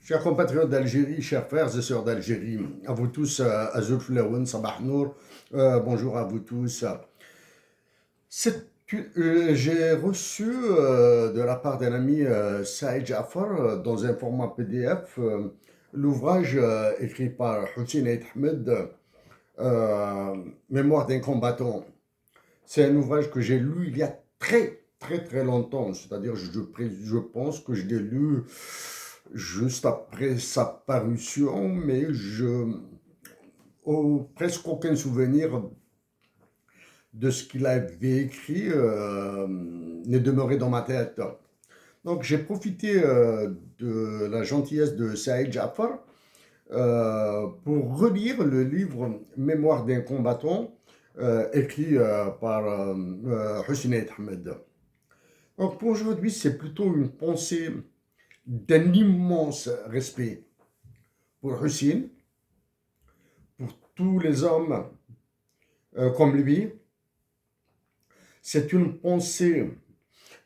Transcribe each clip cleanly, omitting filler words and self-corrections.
Chers compatriotes d'Algérie, chers frères et sœurs d'Algérie, à vous tous, Azul Flaoun, Sabah Nour, bonjour à vous tous. J'ai reçu de la part d'un ami Saïd Jafar dans un format PDF l'ouvrage écrit par Hussein Aït Ahmed, Mémoire d'un combattant. C'est un ouvrage que j'ai lu il y a très longtemps, c'est-à-dire je pense que je l'ai lu juste après sa parution, mais je presque aucun souvenir de ce qu'il avait écrit n'est demeuré dans ma tête. Donc j'ai profité de la gentillesse de Saïd Jafar pour relire le livre Mémoire d'un combattant écrit par Hussein Aït Ahmed. Donc pour aujourd'hui, c'est plutôt une pensée d'un immense respect pour Hussein, pour tous les hommes comme lui. C'est une pensée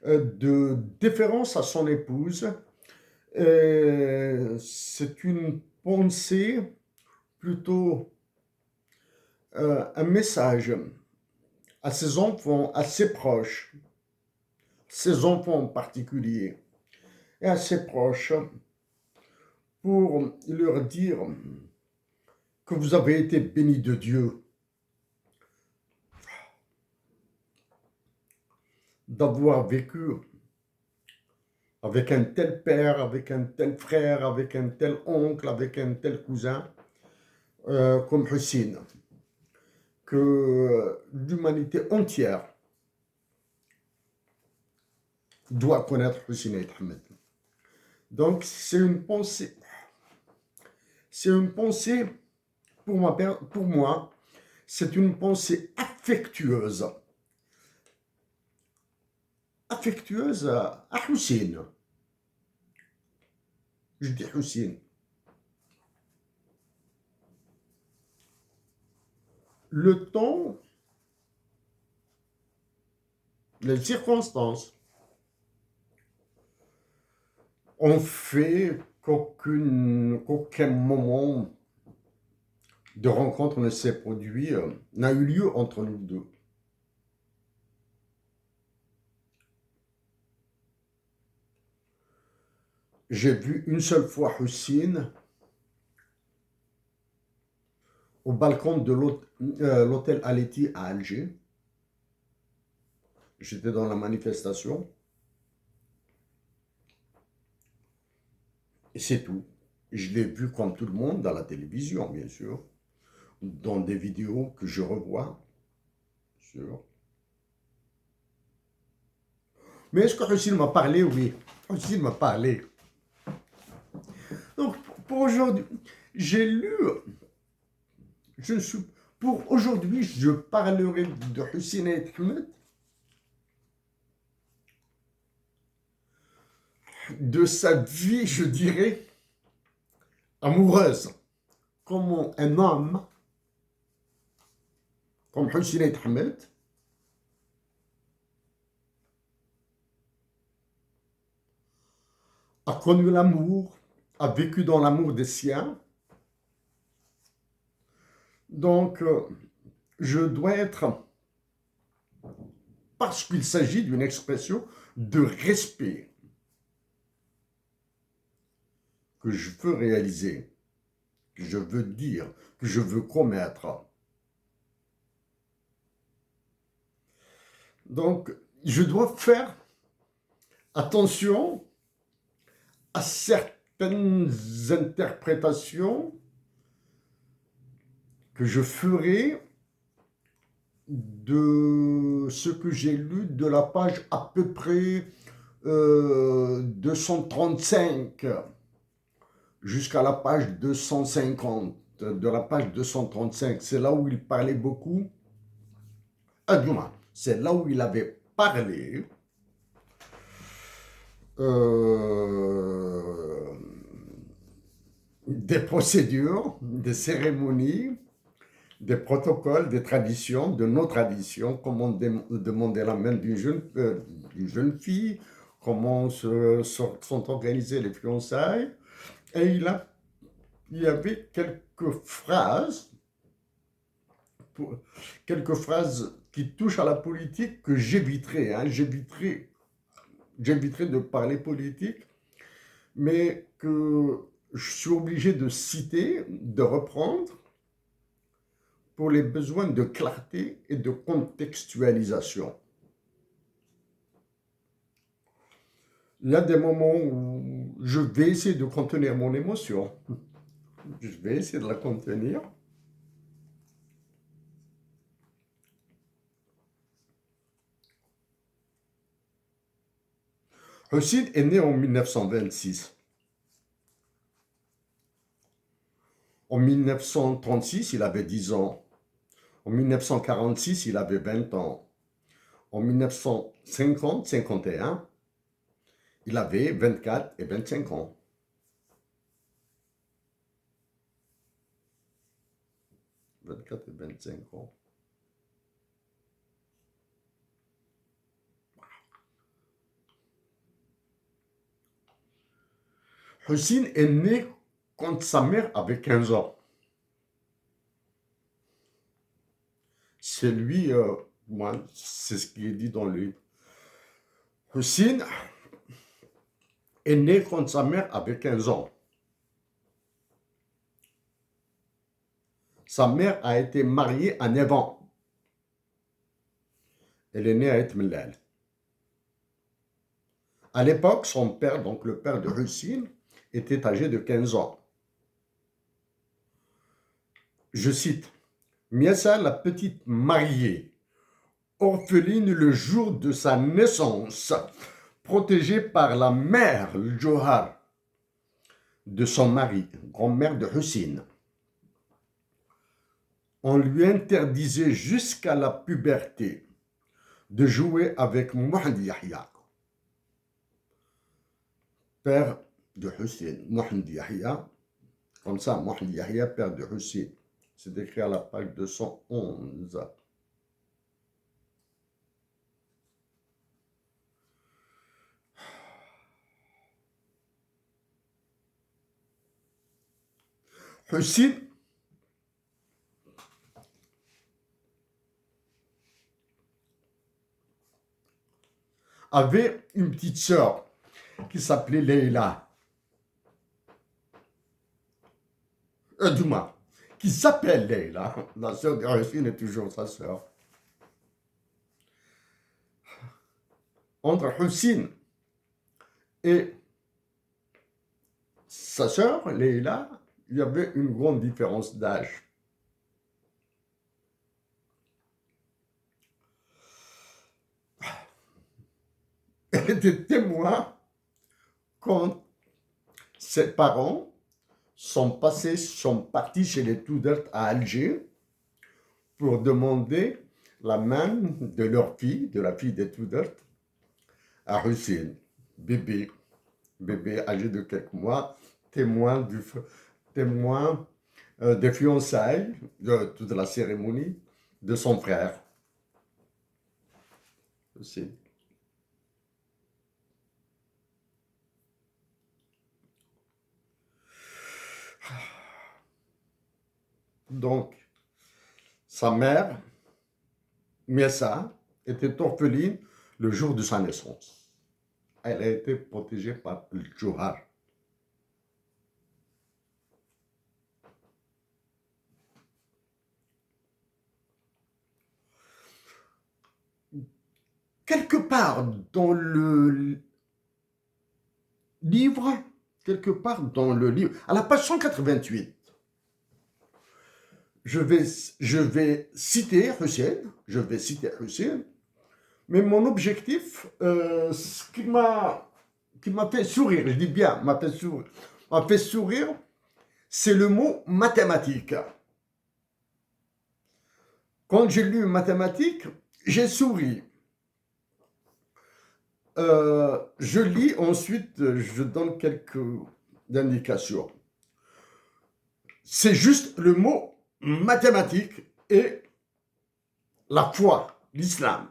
de déférence à son épouse. C'est une pensée plutôt un message à ses enfants, à ses proches, ses enfants en particulier, et à ses proches, pour leur dire que vous avez été bénis de Dieu, d'avoir vécu avec un tel père, avec un tel frère, avec un tel oncle, avec un tel cousin, comme Hussein, que l'humanité entière doit connaître Hussein Aït Ahmed. Donc c'est une pensée pour moi, c'est une pensée affectueuse à Hussein. Je dis Hussein. Le temps, les circonstances ont fait qu'aucun moment de rencontre ne s'est produit, n'a eu lieu entre nous deux. J'ai vu une seule fois Hussein au balcon de l'hôtel Aleti à Alger. J'étais dans la manifestation. Et c'est tout. Je l'ai vu comme tout le monde dans la télévision, bien sûr, dans des vidéos que je revois, bien sûr. Mais est-ce que Hussein m'a parlé? Oui, Hussein m'a parlé. Donc, pour aujourd'hui, j'ai lu, je ne suis, pour aujourd'hui, je parlerai de Hussein Aït Ahmed, de sa vie, je dirais, amoureuse. Comment un homme comme Hussein Aït Ahmed a connu l'amour, a vécu dans l'amour des siens. Donc, je dois être, parce qu'il s'agit d'une expression de respect que je veux réaliser, que je veux dire, que je veux commettre. Donc, je dois faire attention à certaines interprétations que je ferai de ce que j'ai lu de la page à peu près 235 jusqu'à la page 250. De la page 235, c'est là où il parlait beaucoup, c'est là où il avait parlé des procédures, des cérémonies, des protocoles, des traditions, de nos traditions, comment demander la main d'une jeune fille, comment sont organisées les fiançailles, Et il y avait quelques phrases qui touchent à la politique que j'éviterai. Hein. J'éviterai de parler politique, mais que je suis obligé de citer, de reprendre pour les besoins de clarté et de contextualisation. Il y a des moments où je vais essayer de contenir mon émotion. Je vais essayer de la contenir. Hussein est né en 1926. En 1936, il avait 10 ans. En 1946, il avait 20 ans. En 1950-51, il avait 24 et 25 ans. « 24 et 25 ans. Hussein est né quand sa mère avait 15 ans. C'est lui, moi, c'est ce qui est dit dans le livre. Hussein est né quand sa mère avait 15 ans. Sa mère a été mariée à 9 ans. Elle est née à Etmelal. À l'époque, son père, donc le père de Hussein, était âgé de 15 ans. Je cite, « Miessa, la petite mariée, orpheline le jour de sa naissance, protégée par la mère, le Johar, de son mari, grand-mère de Hussein. On lui interdisait jusqu'à la puberté de jouer avec Mohamed Yahya, père de Hussein. Mohamed Yahya, comme ça, Mohamed Yahya, père de Hussein. C'est écrit à la page 211. Hussein avait une petite sœur qui s'appelait Leila. Douma, qui s'appelle Leila. La sœur de Hussein est toujours sa sœur. Entre Hussein et sa sœur, Leila, il y avait une grande différence d'âge. Elle était témoin quand ses parents sont partis chez les Tudert à Alger pour demander la main de leur fille, de la fille des Tudert, à Hussein, bébé âgé de quelques mois, témoin des fiançailles, de toute la cérémonie de son frère. Hussein. Donc, sa mère, Miessa, était orpheline le jour de sa naissance. Elle a été protégée par le Johar. Quelque part dans le livre, à la page 188, je vais citer Hussein, mais mon objectif, ce qui m'a fait sourire, je dis bien, m'a fait sourire, c'est le mot mathématique. Quand j'ai lu mathématiques, j'ai souri. Je lis ensuite, je donne quelques indications. C'est juste le mot mathématique et la foi, l'islam.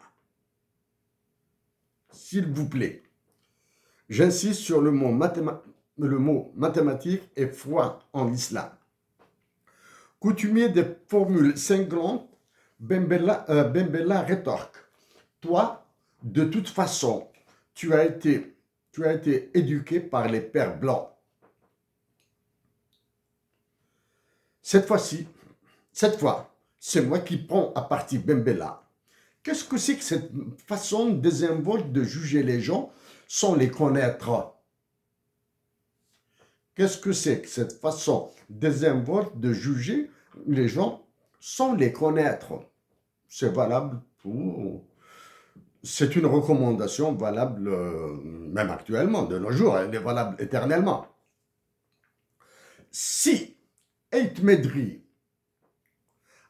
S'il vous plaît. J'insiste sur le mot le mot mathématique et foi en l'islam. Coutumier des formules cinglantes, Ben Bella rétorque. Toi, de toute façon, tu as été éduqué par les pères blancs. Cette fois, c'est moi qui prends à partie Ben Bella. Qu'est-ce que c'est que cette façon désinvolte de juger les gens sans les connaître? Qu'est-ce que c'est que cette façon désinvolte de juger les gens sans les connaître? C'est valable pour... C'est une recommandation valable même actuellement, de nos jours, elle est valable éternellement. Si Ait Medri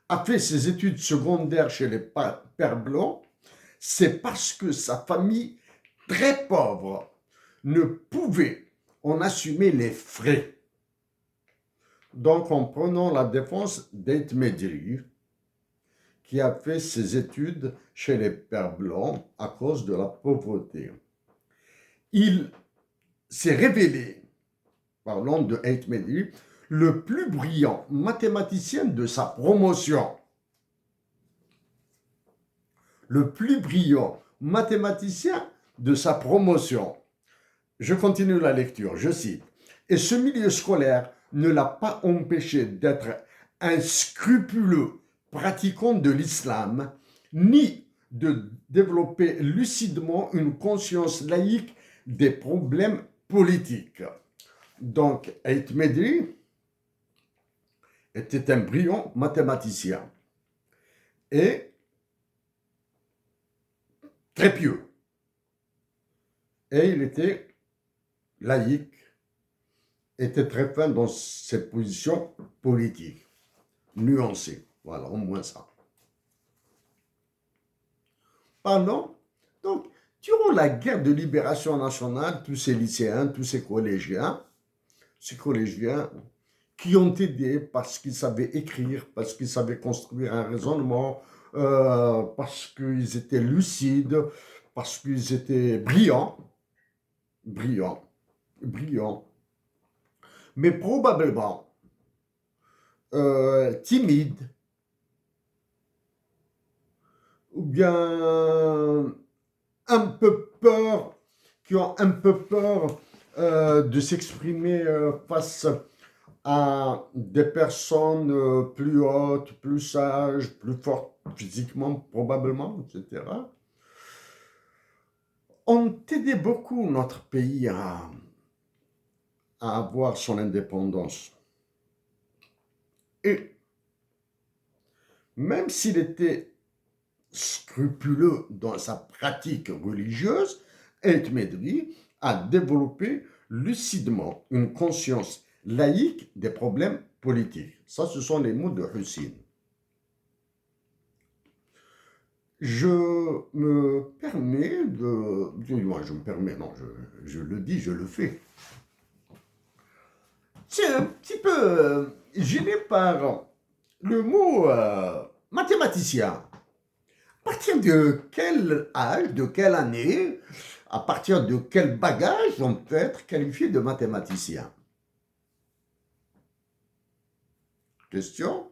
a fait ses études secondaires chez les pères blancs, c'est parce que sa famille, très pauvre, ne pouvait en assumer les frais. Donc, en prenant la défense d'Ait Medri, qui a fait ses études chez les pères blancs à cause de la pauvreté, il s'est révélé, parlons de Ait Medri, le plus brillant mathématicien de sa promotion. Le plus brillant mathématicien de sa promotion. Je continue la lecture, je cite. Et ce milieu scolaire ne l'a pas empêché d'être un scrupuleux pratiquant de l'islam, ni de développer lucidement une conscience laïque des problèmes politiques. Donc, Ait Medri était un brillant mathématicien et très pieux. Et il était laïque, était très fin dans ses positions politiques, nuancées. Voilà, au moins ça. Parlons, donc, durant la guerre de libération nationale, tous ces lycéens, tous ces collégiens qui ont aidé parce qu'ils savaient écrire, parce qu'ils savaient construire un raisonnement, parce qu'ils étaient lucides, parce qu'ils étaient brillants, mais probablement timides, ou bien un peu peur, qui ont un peu peur de s'exprimer face à des personnes plus hautes, plus sages, plus fortes physiquement probablement, etc., ont aidé beaucoup notre pays à avoir son indépendance. Et même s'il était scrupuleux dans sa pratique religieuse, Ait Medri a développé lucidement une conscience laïque des problèmes politiques. Ça, ce sont les mots de Hussein. Je me permets de... Je me permets, non, je le dis, je le fais. C'est un petit peu gêné par le mot mathématicien. À partir de quel âge, de quelle année, à partir de quel bagage on peut être qualifié de mathématicien? Question,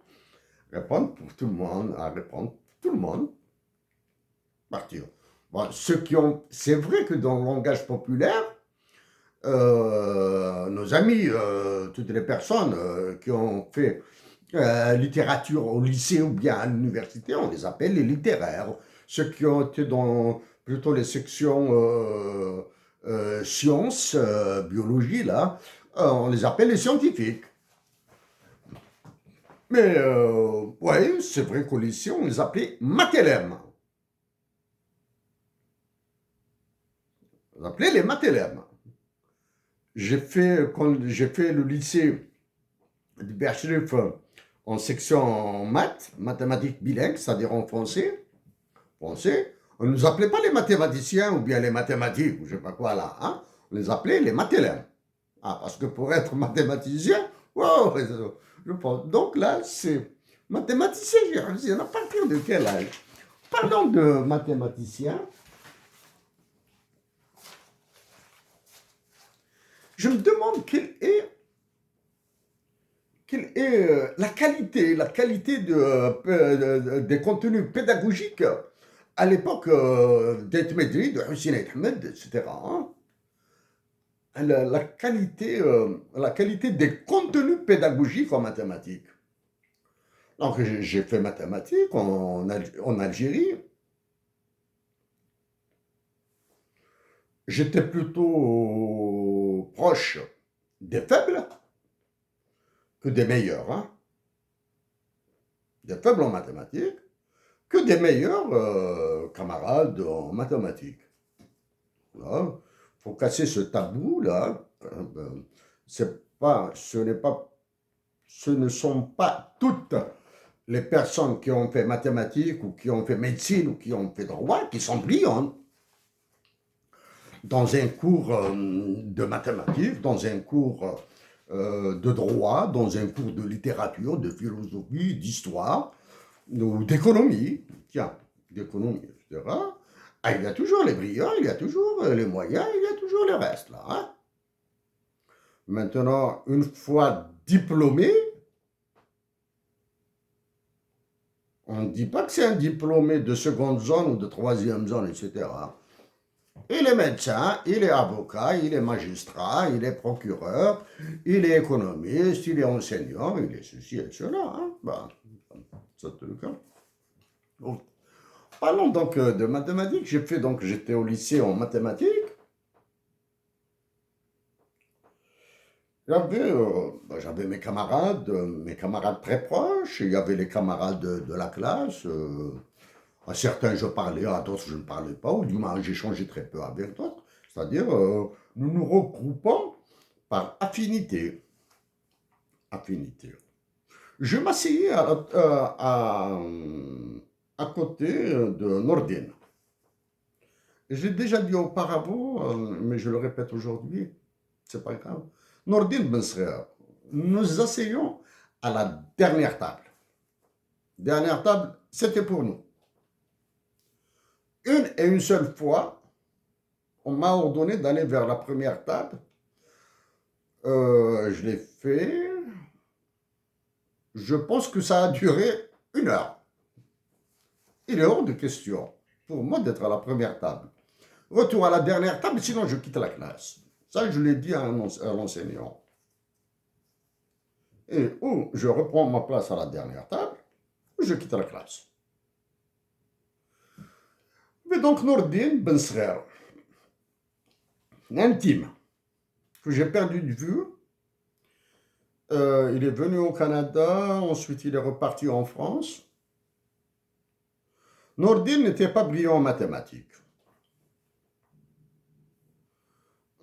répondre pour tout le monde, à répondre tout le monde. Partir. Bon, c'est vrai que dans le langage populaire, nos amis, toutes les personnes qui ont fait littérature au lycée ou bien à l'université, on les appelle les littéraires. Ceux qui ont été dans plutôt les sections sciences, biologie, là, on les appelle les scientifiques. Mais ouais, c'est vrai qu'au lycée, on les appelait matélèmes. On les appelait les matélèmes. Quand j'ai fait le lycée de Berchlif en section maths, mathématiques bilingues, c'est-à-dire en français, on ne nous appelait pas les mathématiciens ou bien les mathématiques, ou je ne sais pas quoi là, hein? On les appelait les matélèmes. Ah, parce que pour être mathématicien, wow, je pense. Donc là, c'est mathématicien, à partir de quel âge? Parlons de mathématiciens. Je me demande quelle est la qualité des contenus pédagogiques à l'époque d'Aït Medri, de Hussein Ahmed, etc. hein. La qualité des contenus pédagogiques en mathématiques. Donc, j'ai fait mathématiques en Algérie. J'étais plutôt proche des faibles que des meilleurs. Hein. Des faibles en mathématiques que des meilleurs camarades en mathématiques. Il faut casser ce tabou-là. Ce ne sont pas toutes les personnes qui ont fait mathématiques ou qui ont fait médecine ou qui ont fait droit qui sont brillantes. Dans un cours de mathématiques, dans un cours de droit, dans un cours de littérature, de philosophie, d'histoire, ou d'économie, tiens, d'économie, etc. Ah, il y a toujours les brillants, il y a toujours les moyens, il y a toujours le reste, là. Hein. Maintenant, une fois diplômé, on ne dit pas que c'est un diplômé de seconde zone ou de troisième zone, etc. Il est médecin, il est avocat, il est magistrat, il est procureur, il est économiste, il est enseignant, il est ceci et cela. Hein. Ben, c'est le cas. Donc, parlons donc de mathématiques. J'étais au lycée en mathématiques. J'avais mes camarades très proches. Il y avait les camarades de la classe. À certains, je parlais, à d'autres, je ne parlais pas, ou du moins, j'échangeais très peu avec d'autres. C'est-à-dire, nous nous regroupons par affinité. Affinité. Je m'asseyais à côté de Nordine. J'ai déjà dit auparavant, mais je le répète aujourd'hui, c'est pas grave. Nordine Bensrer, nous asseyons à la dernière table. Dernière table, c'était pour nous. Une seule fois, on m'a ordonné d'aller vers la première table. Je l'ai fait. Je pense que ça a duré 1 heure. Il est hors de question pour moi d'être à la première table. Retour à la dernière table, sinon je quitte la classe. Ça, je l'ai dit à l'enseignant. Et ou je reprends ma place à la dernière table, ou je quitte la classe. Mais donc Nordine Bensrer, intime, que j'ai perdu de vue. Il est venu au Canada, ensuite il est reparti en France. Nordine n'était pas brillant en mathématiques.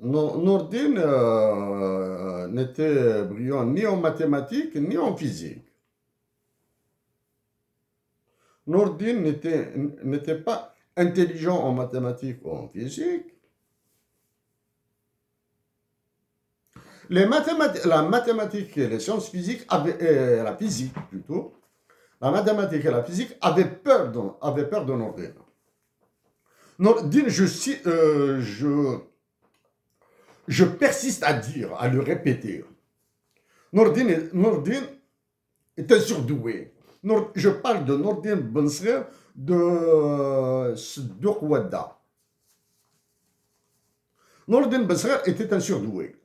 Nordine n'était brillant ni en mathématiques ni en physique. Nordine n'était pas intelligent en mathématiques ou en physique. La mathématique et les sciences physiques, la physique plutôt, la mathématique et la physique avaient peur de Nordine. Nordine, je persiste à dire, à le répéter. Nordine est un surdoué. Je parle de Nordine Bensrer de Kouada. Nordine Bensrer était un surdoué.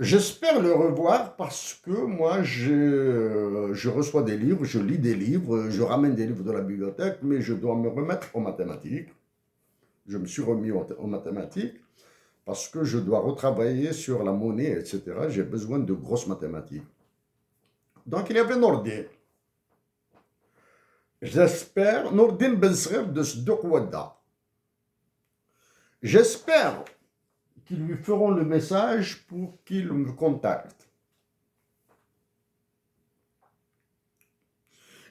J'espère le revoir parce que moi, je reçois des livres, je lis des livres, je ramène des livres de la bibliothèque, mais je dois me remettre aux mathématiques. Je me suis remis aux mathématiques parce que je dois retravailler sur la monnaie, etc. J'ai besoin de grosses mathématiques. Donc, il y avait Nordine. J'espère, Nordine Bensrer de Sdoukwada. J'espère qu'ils lui feront le message pour qu'il me contacte.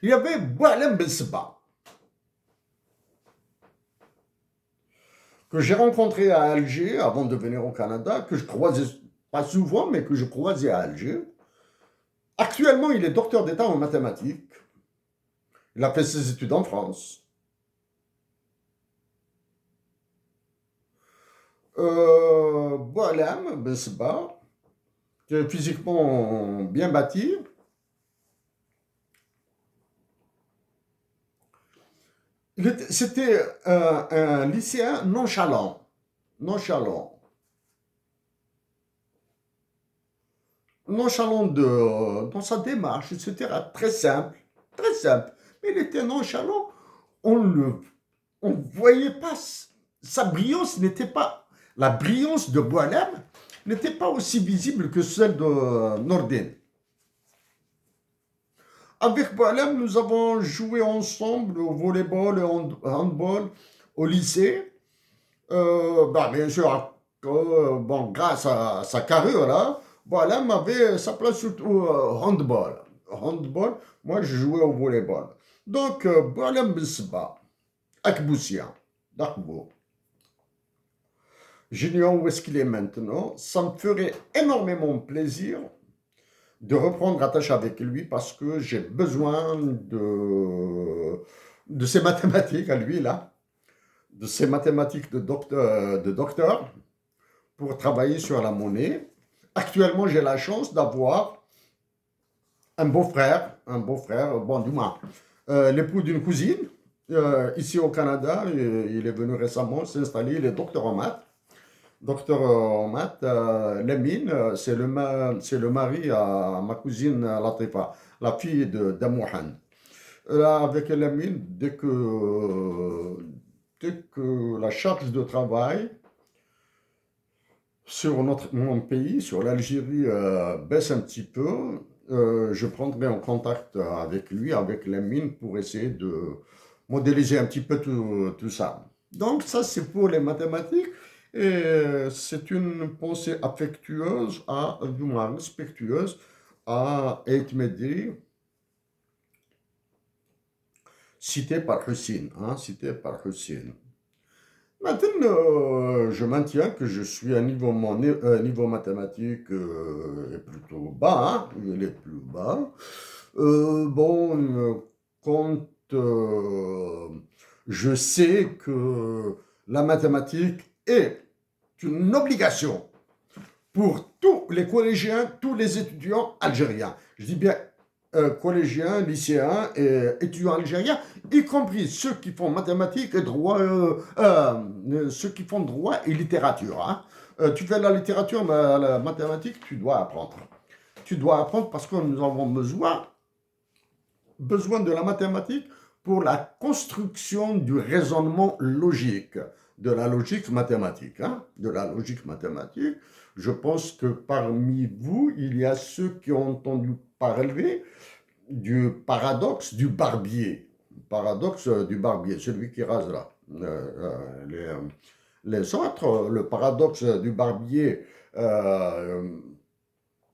Il y avait Boualem Bensba, que j'ai rencontré à Alger avant de venir au Canada, que je croisais, pas souvent, mais que je croisais à Alger. Actuellement, il est docteur d'État en mathématiques. Il a fait ses études en France. Boualem Ben Sba, qui est physiquement bien bâti. C'était un lycéen nonchalant, nonchalant, nonchalant dans sa démarche, etc. Très simple, très simple. Mais il était nonchalant, on voyait pas, sa brillance n'était pas, la brillance de Boalem n'était pas aussi visible que celle de Nordin. Avec Boalem, nous avons joué ensemble au volleyball et au handball au lycée. Bah, bien sûr, bon, grâce à sa carrure, là, Boalem avait sa place surtout au handball. Handball, moi je jouais au volleyball. Donc, Boalem Bisba, Akboussia, Darbo. J'ignore où est-ce qu'il est maintenant. Ça me ferait énormément plaisir de reprendre attache avec lui parce que j'ai besoin de ces mathématiques à lui, là, de ces mathématiques de docteur pour travailler sur la monnaie. Actuellement, j'ai la chance d'avoir un beau-frère, bon, du moins, l'époux d'une cousine, ici au Canada. Il est venu récemment s'installer, il est docteur en maths. Docteur en maths, Lamine, c'est le mari à ma cousine Latifa, la fille d'Amouhan. Là, avec Lamine, dès que la charge de travail sur mon pays, sur l'Algérie, baisse un petit peu, je prendrai en contact avec lui, avec Lamine, pour essayer de modéliser un petit peu tout ça. Donc ça, c'est pour les mathématiques. Et c'est une pensée affectueuse, du moins respectueuse, à Eitmedi, cité par Hussein. Hein, cité par Hussein. Maintenant, je maintiens que je suis à niveau mathématique est plutôt bas, hein, il est plus bas. Bon, quand je sais que la mathématique est une obligation pour tous les collégiens, tous les étudiants algériens. Je dis bien collégiens, lycéens et étudiants algériens, y compris ceux qui font mathématiques et droit, ceux qui font droit et littérature. Hein. Tu fais la littérature, mais la mathématique, tu dois apprendre. Tu dois apprendre parce que nous avons besoin de la mathématique pour la construction du raisonnement logique, de la logique mathématique. Hein, de la logique mathématique. Je pense que parmi vous, il y a ceux qui ont entendu parler du paradoxe du barbier. Paradoxe du barbier, celui qui rase là. Les autres, le paradoxe du barbier,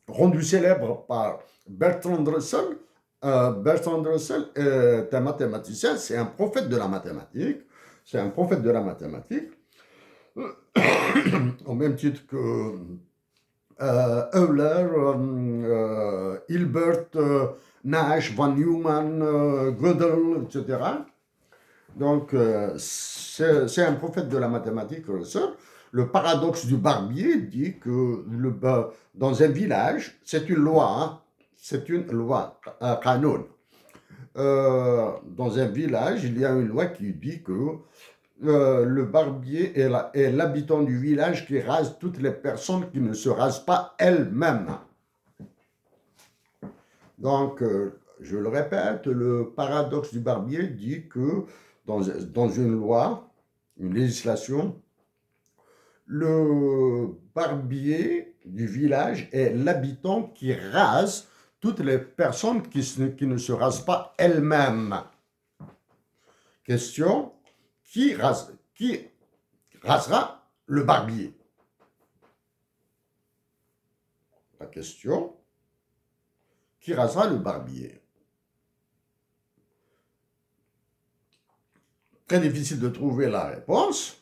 rendu célèbre par Bertrand Russell. Bertrand Russell est un mathématicien, c'est un prophète de la mathématique. C'est un prophète de la mathématique, au même titre que Euler, Hilbert, Nash, Van Neumann, Gödel, etc. Donc, c'est un prophète de la mathématique, Russell. Le paradoxe du barbier dit que dans un village, c'est une loi, hein, c'est une loi, un canon. Dans un village, il y a une loi qui dit que le barbier est l'habitant du village qui rase toutes les personnes qui ne se rasent pas elles-mêmes. Donc, je le répète, le paradoxe du barbier dit que dans une loi, une législation, le barbier du village est l'habitant qui rase toutes les personnes qui ne se rasent pas elles-mêmes. Question, qui rasera le barbier? La question, qui rasera le barbier? Très difficile de trouver la réponse.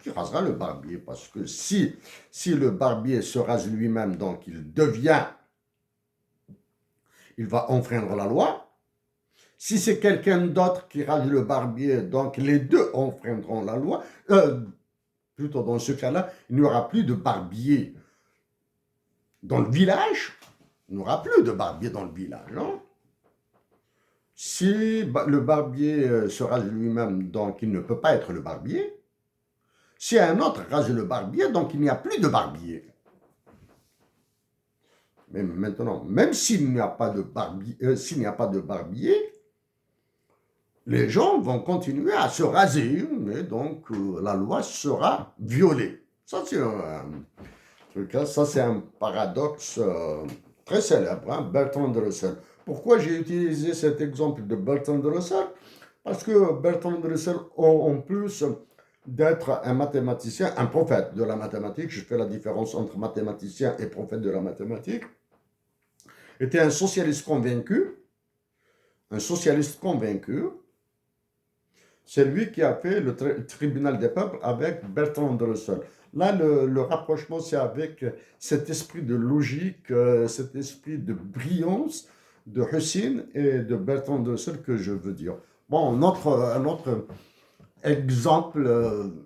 Qui rasera le barbier? Parce que si le barbier se rase lui-même, donc il va enfreindre la loi. Si c'est quelqu'un d'autre qui rase le barbier, donc les deux enfreindront la loi. plutôt dans ce cas-là, il n'y aura plus de barbier dans le village. Il n'y aura plus de barbier dans le village. Hein. Si le barbier se rase lui-même, donc il ne peut pas être le barbier. Si un autre rase le barbier, donc il n'y a plus de barbier. Mais maintenant, même s'il n'y a pas de barbier, les gens vont continuer à se raser, mais donc la loi sera violée. Ça, c'est un paradoxe très célèbre, hein, Bertrand de Russell. Pourquoi j'ai utilisé cet exemple de Bertrand de Russell? Parce que Bertrand de Russell, en plus d'être un mathématicien, un prophète de la mathématique, je fais la différence entre mathématicien et prophète de la mathématique, était un socialiste convaincu. Un socialiste convaincu, c'est lui qui a fait le tribunal des peuples avec Bertrand de Russell. Là, le rapprochement, c'est avec cet esprit de logique, cet esprit de brillance de Husserl et de Bertrand de Russell que je veux dire. Bon, un autre exemple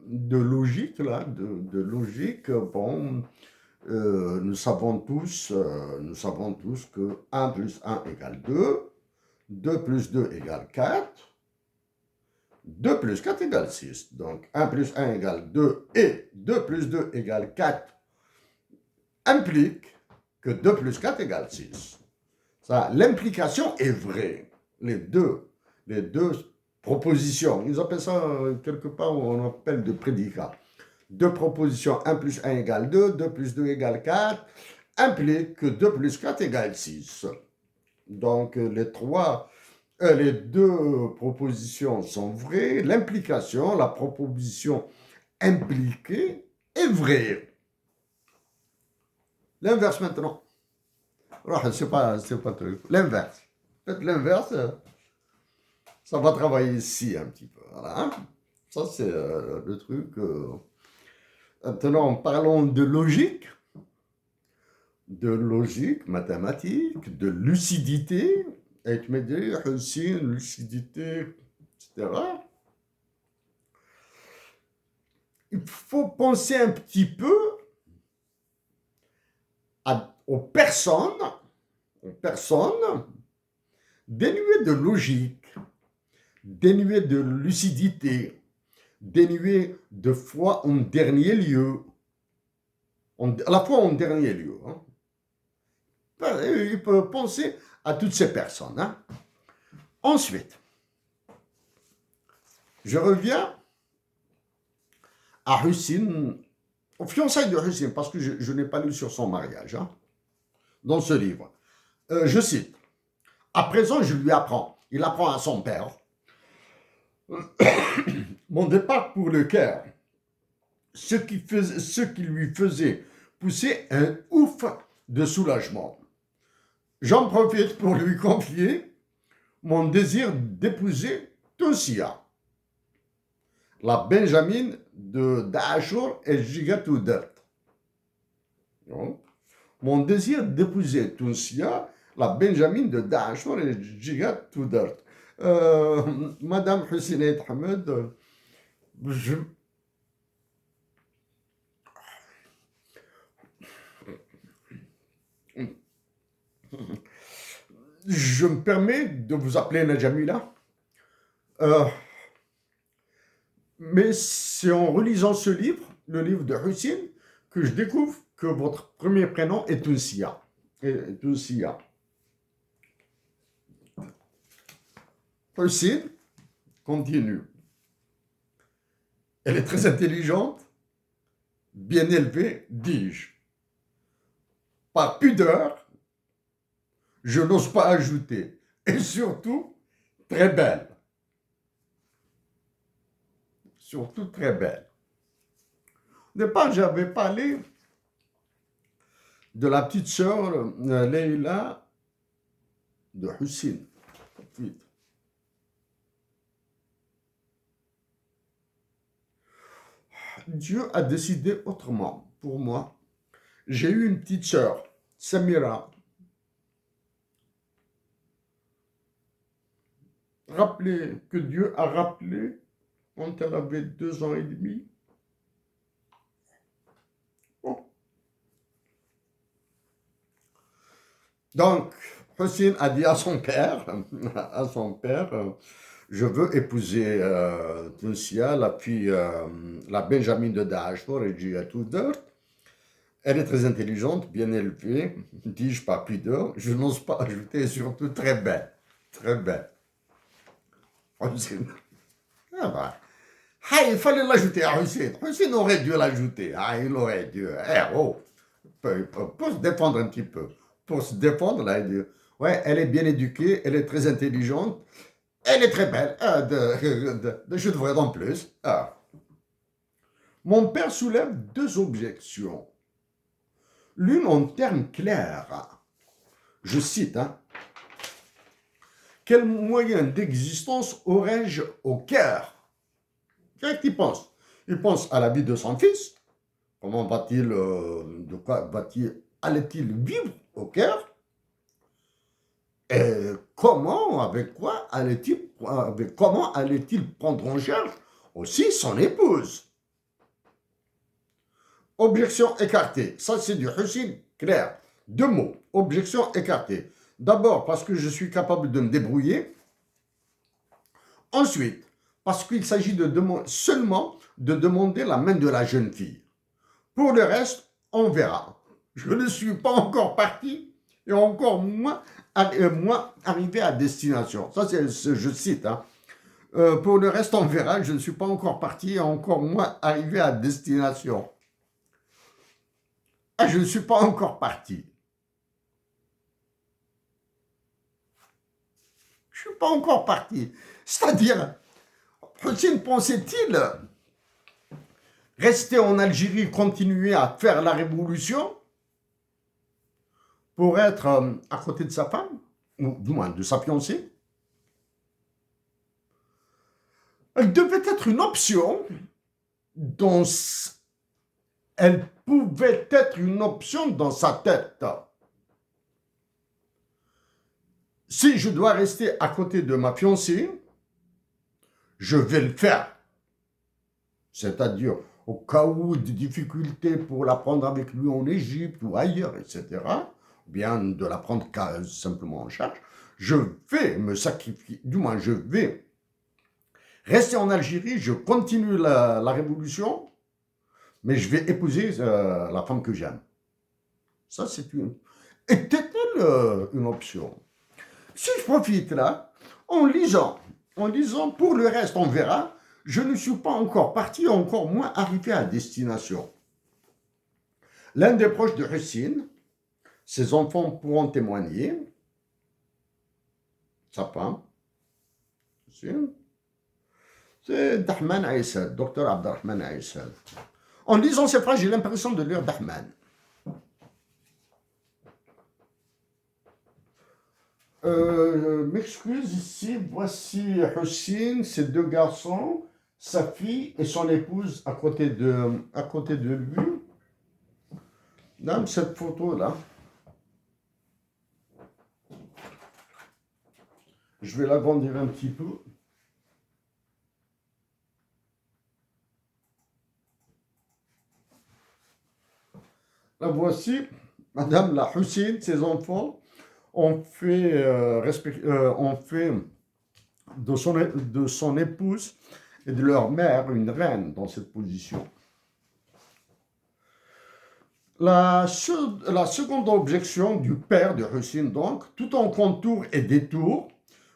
de logique, là, de logique, bon, nous savons tous que 1 plus 1 égale 2, 2 plus 2 égale 4, 2 plus 4 égale 6. Donc 1 plus 1 égale 2 et 2 plus 2 égale 4 implique que 2 plus 4 égale 6. L'implication est vraie. Les deux propositions, ils appellent ça quelque part, on appelle de prédicat. Deux propositions, 1 plus 1 égale 2, 2 plus 2 égale 4, implique que 2 plus 4 égale 6. Donc les deux propositions sont vraies, l'implication, la proposition impliquée est vraie. L'inverse maintenant. C'est pas truc. L'inverse. Faites l'inverse, ça va travailler ici un petit peu. Voilà. Ça, c'est le truc. Maintenant, parlons de logique mathématique, de lucidité. Et tu me dis, aussi, lucidité, etc. Il faut penser un petit peu aux personnes dénuées de logique, dénuées de lucidité, dénuées de foi en dernier lieu. À la fois en dernier lieu. Hein. Il peut penser à toutes ces personnes. Hein. Ensuite, je reviens à Husserl, aux fiançailles de Husserl, parce que je n'ai pas lu sur son mariage, hein, dans ce livre. Je cite, « À présent, je lui apprends, il apprend à son père, mon départ pour le Caire, ce qui lui faisait pousser un ouf de soulagement. J'en profite pour lui confier mon désir d'épouser Tosia, la Benjamine de Dahashur et Jigatoudert. Mon désir d'épouser Tosia, la Benjamine de Dahashur et Jigatoudert. Madame Hussein Ahmed, je me permets de vous appeler Najamila, mais c'est en relisant ce livre, le livre de Hussein, que je découvre que votre premier prénom est Tounsia. Hussein continue. Elle est très intelligente, bien élevée, dis-je. Par pudeur, je n'ose pas ajouter. Et surtout, très belle. Surtout très belle. Au départ, j'avais parlé de la petite sœur Leila de Hussein. Dieu a décidé autrement pour moi. J'ai eu une petite sœur, Samira. Rappelez que Dieu a rappelé quand elle avait 2 ans et demi. Donc, Hussein a dit à son père, à son père, je veux épouser Tunisia, la fille, la Benjamin de Daesh, Regia Tudor. Elle est très intelligente, bien élevée, dis-je pas pudeur, je n'ose pas ajouter, surtout très belle. Très belle. Hussein. Ah bah. Ah, il fallait l'ajouter à Hussein. Hussein aurait dû l'ajouter. Ah, il aurait dû. Eh, oh, pour se défendre un petit peu. Pour se défendre, là, il dit, ouais, elle est bien éduquée, elle est très intelligente, elle est très belle. Je devrais en plus. Ah. Mon père soulève deux objections. L'une en termes clairs. Je cite, hein, quel moyen d'existence aurais-je au cœur? Qu'est-ce qu'il pense? Il pense à la vie de son fils. Comment va-t-il, de quoi allait-il vivre au cœur? Et comment, comment allait-il prendre en charge aussi son épouse? Objection écartée. Ça, c'est du Hussein clair. Deux mots. Objection écartée. D'abord, parce que je suis capable de me débrouiller. Ensuite, parce qu'il s'agit seulement de demander la main de la jeune fille. Pour le reste, on verra. Je ne suis pas encore parti et encore moins arrivé à destination. Ça, je cite. Hein. Pour le reste, on verra. Je ne suis pas encore parti et encore moins arrivé à destination. Ah, je ne suis pas encore parti. Je ne suis pas encore parti. C'est-à-dire, Hussein pensait-il rester en Algérie, continuer à faire la révolution pour être à côté de sa femme, ou du moins de sa fiancée? Elle devait être une option dont elle pouvait être une option dans sa tête. Si je dois rester à côté de ma fiancée, je vais le faire. C'est-à-dire, au cas où de difficultés pour la prendre avec lui en Égypte ou ailleurs, etc., ou bien de la prendre simplement en charge, je vais me sacrifier, du moins je vais rester en Algérie, je continue la révolution, mais je vais épouser la femme que j'aime. Ça, c'est une... Était-elle une option? Si je profite là, en lisant, pour le reste, on verra, je ne suis pas encore parti, encore moins arrivé à destination. L'un des proches de Hussein, ses enfants pourront témoigner, sa femme, c'est Dahman Aïssad, docteur Abdelrahman Aïssad. En lisant ces phrases, j'ai l'impression de lire Dahman. M'excuse ici, voici Hussein, ses deux garçons, sa fille et son épouse à côté de lui. Dans cette photo-là, je vais l'agrandir un petit peu. La voici, Madame la Hussein, ses enfants ont fait, de son épouse et de leur mère une reine dans cette position. La seconde objection du père de Hussein, donc, tout en contour et détour,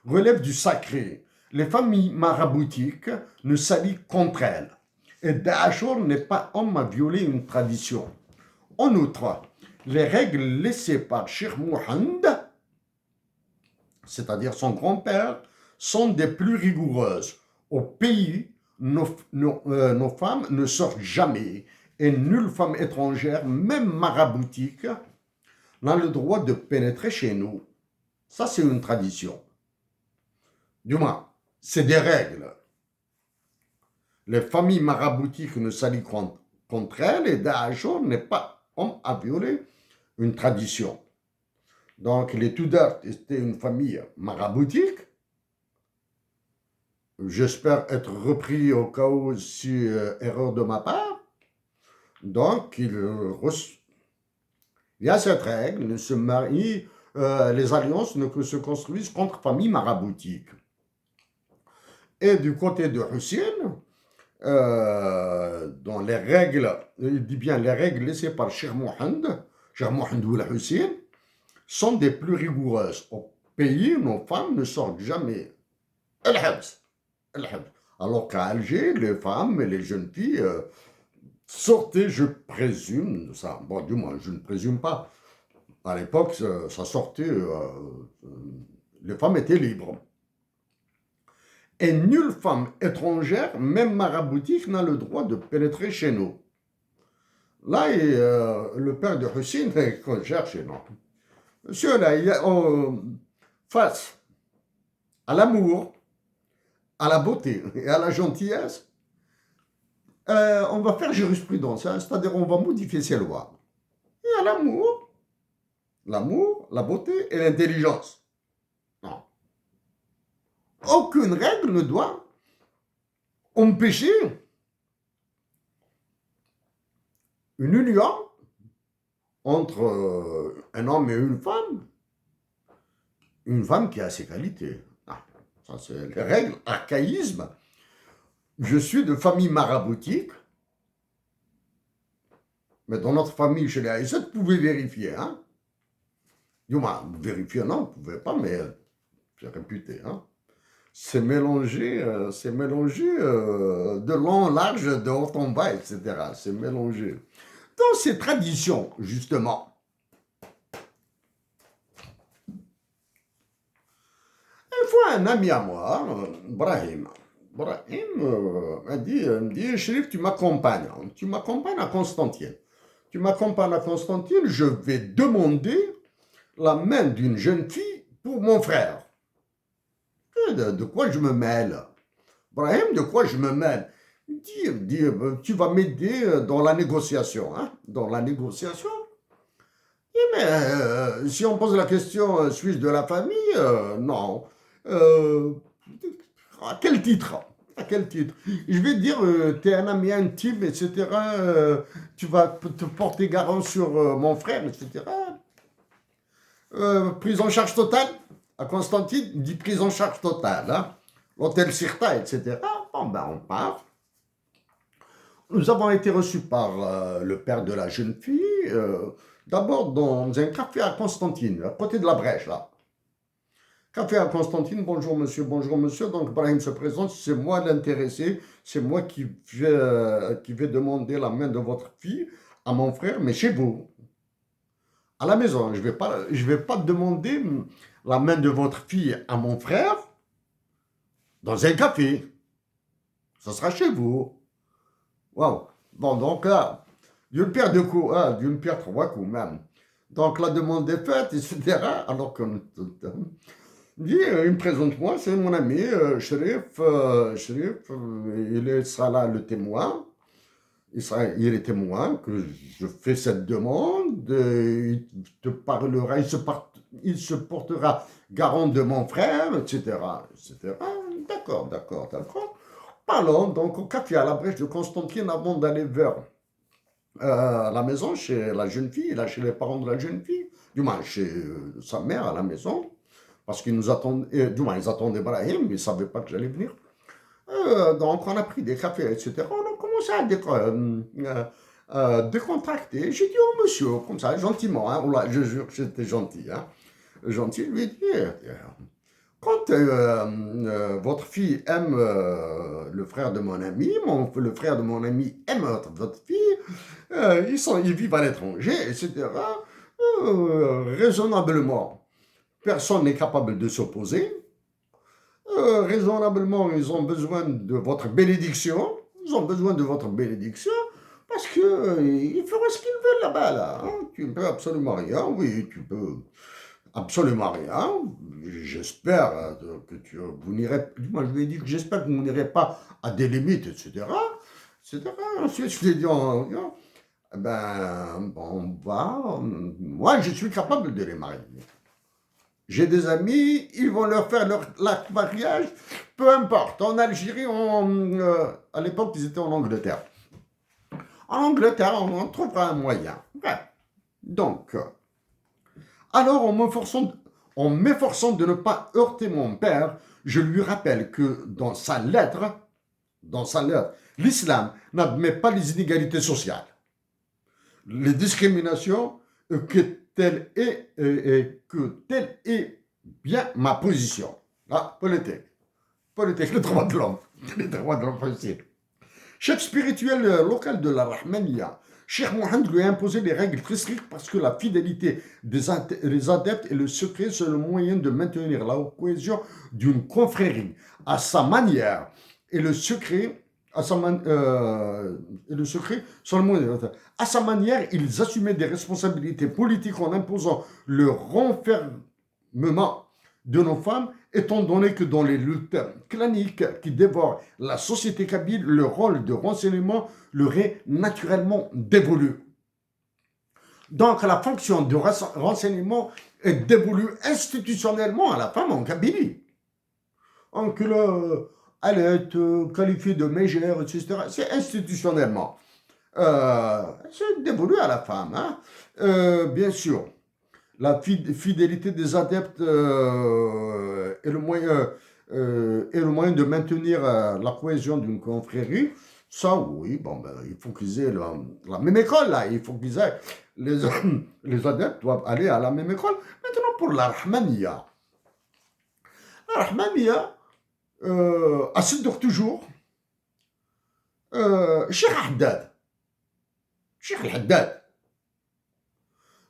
relève du sacré. Les familles maraboutiques ne s'allient qu'entre elles. Et Daashur n'est pas homme à violer une tradition. En outre, les règles laissées par Cheikh Mohammed, c'est-à-dire son grand-père, sont des plus rigoureuses. Au pays, nos femmes ne sortent jamais et nulle femme étrangère, même maraboutique, n'a le droit de pénétrer chez nous. Ça, c'est une tradition. Du moins, c'est des règles. Les familles maraboutiques ne s'allient contre elles et Daashur n'est pas homme à violer une tradition. Donc, les Tudor étaient une famille maraboutique. J'espère être repris au cas où si erreur de ma part. Donc, il y a cette règle, ne se marie les alliances ne se construisent qu'entre familles maraboutiques. Et du côté de Hussein, dans les règles, il dit bien les règles laissées par Cheikh Mohamed Ould Hussein, sont des plus rigoureuses. Au pays, nos femmes ne sortent jamais. El-Habs. Alors qu'à Alger, les femmes et les jeunes filles sortaient, je présume, ça, bon, du moins, je ne présume pas. À l'époque, ça sortait, les femmes étaient libres. Et nulle femme étrangère, même maraboutique, n'a le droit de pénétrer chez nous. Là, le père de Hussein, qu'on cherche, non. Monsieur, là, face à l'amour, à la beauté et à la gentillesse, on va faire jurisprudence, hein, c'est-à-dire on va modifier ces lois. Et à l'amour, la beauté et l'intelligence. Non. Aucune règle ne doit empêcher une union entre un homme et une femme qui a ses qualités. Ah, ça c'est les règles, archaïsme. Je suis de famille maraboutique, mais dans notre famille chez les Haïtiens, vous pouvez vérifier. Hein? Du moins, vérifier, non, vous ne pouvez pas, mais c'est réputé. Hein? C'est mélangé de long en large, de haut en bas, etc. C'est mélangé. Dans ces traditions, justement, une fois un ami à moi, Brahim m'a dit, Chérif, tu m'accompagnes à Constantine. Tu m'accompagnes à Constantine, je vais demander la main d'une jeune fille pour mon frère. De quoi je me mêle? Brahim, de quoi je me mêle? Dis, tu vas m'aider dans la négociation. Hein? Dans la négociation? Mais si on pose la question, suis-je de la famille? Non. À quel titre? À quel titre? Je vais dire, tu es un ami intime, etc. Tu vas te porter garant sur mon frère, etc. Prise en charge totale? À Constantine, il dit prise en charge totale. Hein? L'hôtel Sirta, etc. Bon, ben on part. Nous avons été reçus par le père de la jeune fille, d'abord dans un café à Constantine, à côté de la Brèche, là. Café à Constantine, bonjour monsieur, bonjour monsieur. Donc Brahim se présente, c'est moi l'intéressé, c'est moi qui vais demander la main de votre fille à mon frère, mais chez vous, à la maison. Je vais pas demander la main de votre fille à mon frère dans un café. Ça sera chez vous. Waouh. Bon, donc là, d'une pierre deux coups, d'une pierre trois coups même. Donc la demande est faite, etc. Alors qu'on... Il me présente moi, c'est mon ami, Chérif, il sera là le témoin. Il est témoin que je fais cette demande, il te parlera, il se portera garant de mon frère, etc. D'accord. Parlons donc au café à la Brèche de Constantine avant d'aller vers la maison chez la jeune fille, là chez les parents de la jeune fille, du moins chez sa mère à la maison, parce qu'ils nous attendaient, du moins ils attendaient Brahim, mais ils ne savaient pas que j'allais venir. Donc on a pris des cafés, etc. On a commencé à décontracter. J'ai dit au monsieur, comme ça, gentiment, hein, là, je jure que j'étais gentil. Hein, gentil, lui ai dit, quand votre fille aime le frère de mon ami, le frère de mon ami aime votre fille, ils vivent à l'étranger, etc. Raisonnablement, personne n'est capable de s'opposer. Raisonnablement, ils ont besoin de votre bénédiction. Parce que ils feront ce qu'ils veulent là-bas. Là, hein. Tu ne peux absolument rien. Oui, tu peux absolument rien. J'espère que vous n'irez... Moi, je lui ai dit que j'espère que vous n'irez pas à des limites, etc. Ensuite, je lui ai dit, moi, je suis capable de les marier. J'ai des amis, ils vont leur faire leur mariage, peu importe. En Algérie, à l'époque, ils étaient en Angleterre. En Angleterre, on trouvera un moyen. Ouais. Donc, Alors, en m'efforçant de ne pas heurter mon père, je lui rappelle que dans sa lettre, l'islam n'admet pas les inégalités sociales, les discriminations, que telle est bien ma position. Ah, politique, les droits de l'homme, les droits de l'homme facile. Chef spirituel local de la Rahmaniya, Cheikh Mohammed lui a imposé des règles très strictes parce que la fidélité des adeptes et le secret, c'est le moyen de maintenir la cohésion d'une confrérie à sa manière. Et le secret, sur le moyen. À sa manière, ils assumaient des responsabilités politiques en imposant le renfermement de nos femmes, étant donné que dans les luttes claniques qui dévorent la société kabyle, le rôle de renseignement leur est naturellement dévolu. Donc la fonction de renseignement est dévolue institutionnellement à la femme en Kabylie. Donc elle est qualifiée de mégère, etc. C'est institutionnellement. C'est dévolu à la femme. Hein. Bien sûr. La fidélité des adeptes est le moyen de maintenir la cohésion d'une confrérie. Ça, oui, bon, ben, il faut qu'ils aient la même école, là. Il faut qu'ils aient. Les adeptes doivent aller à la même école. Maintenant, pour la Rahmaniya. La Rahmaniya, à Siddour toujours, Cheikh Haddad. Cheikh Haddad.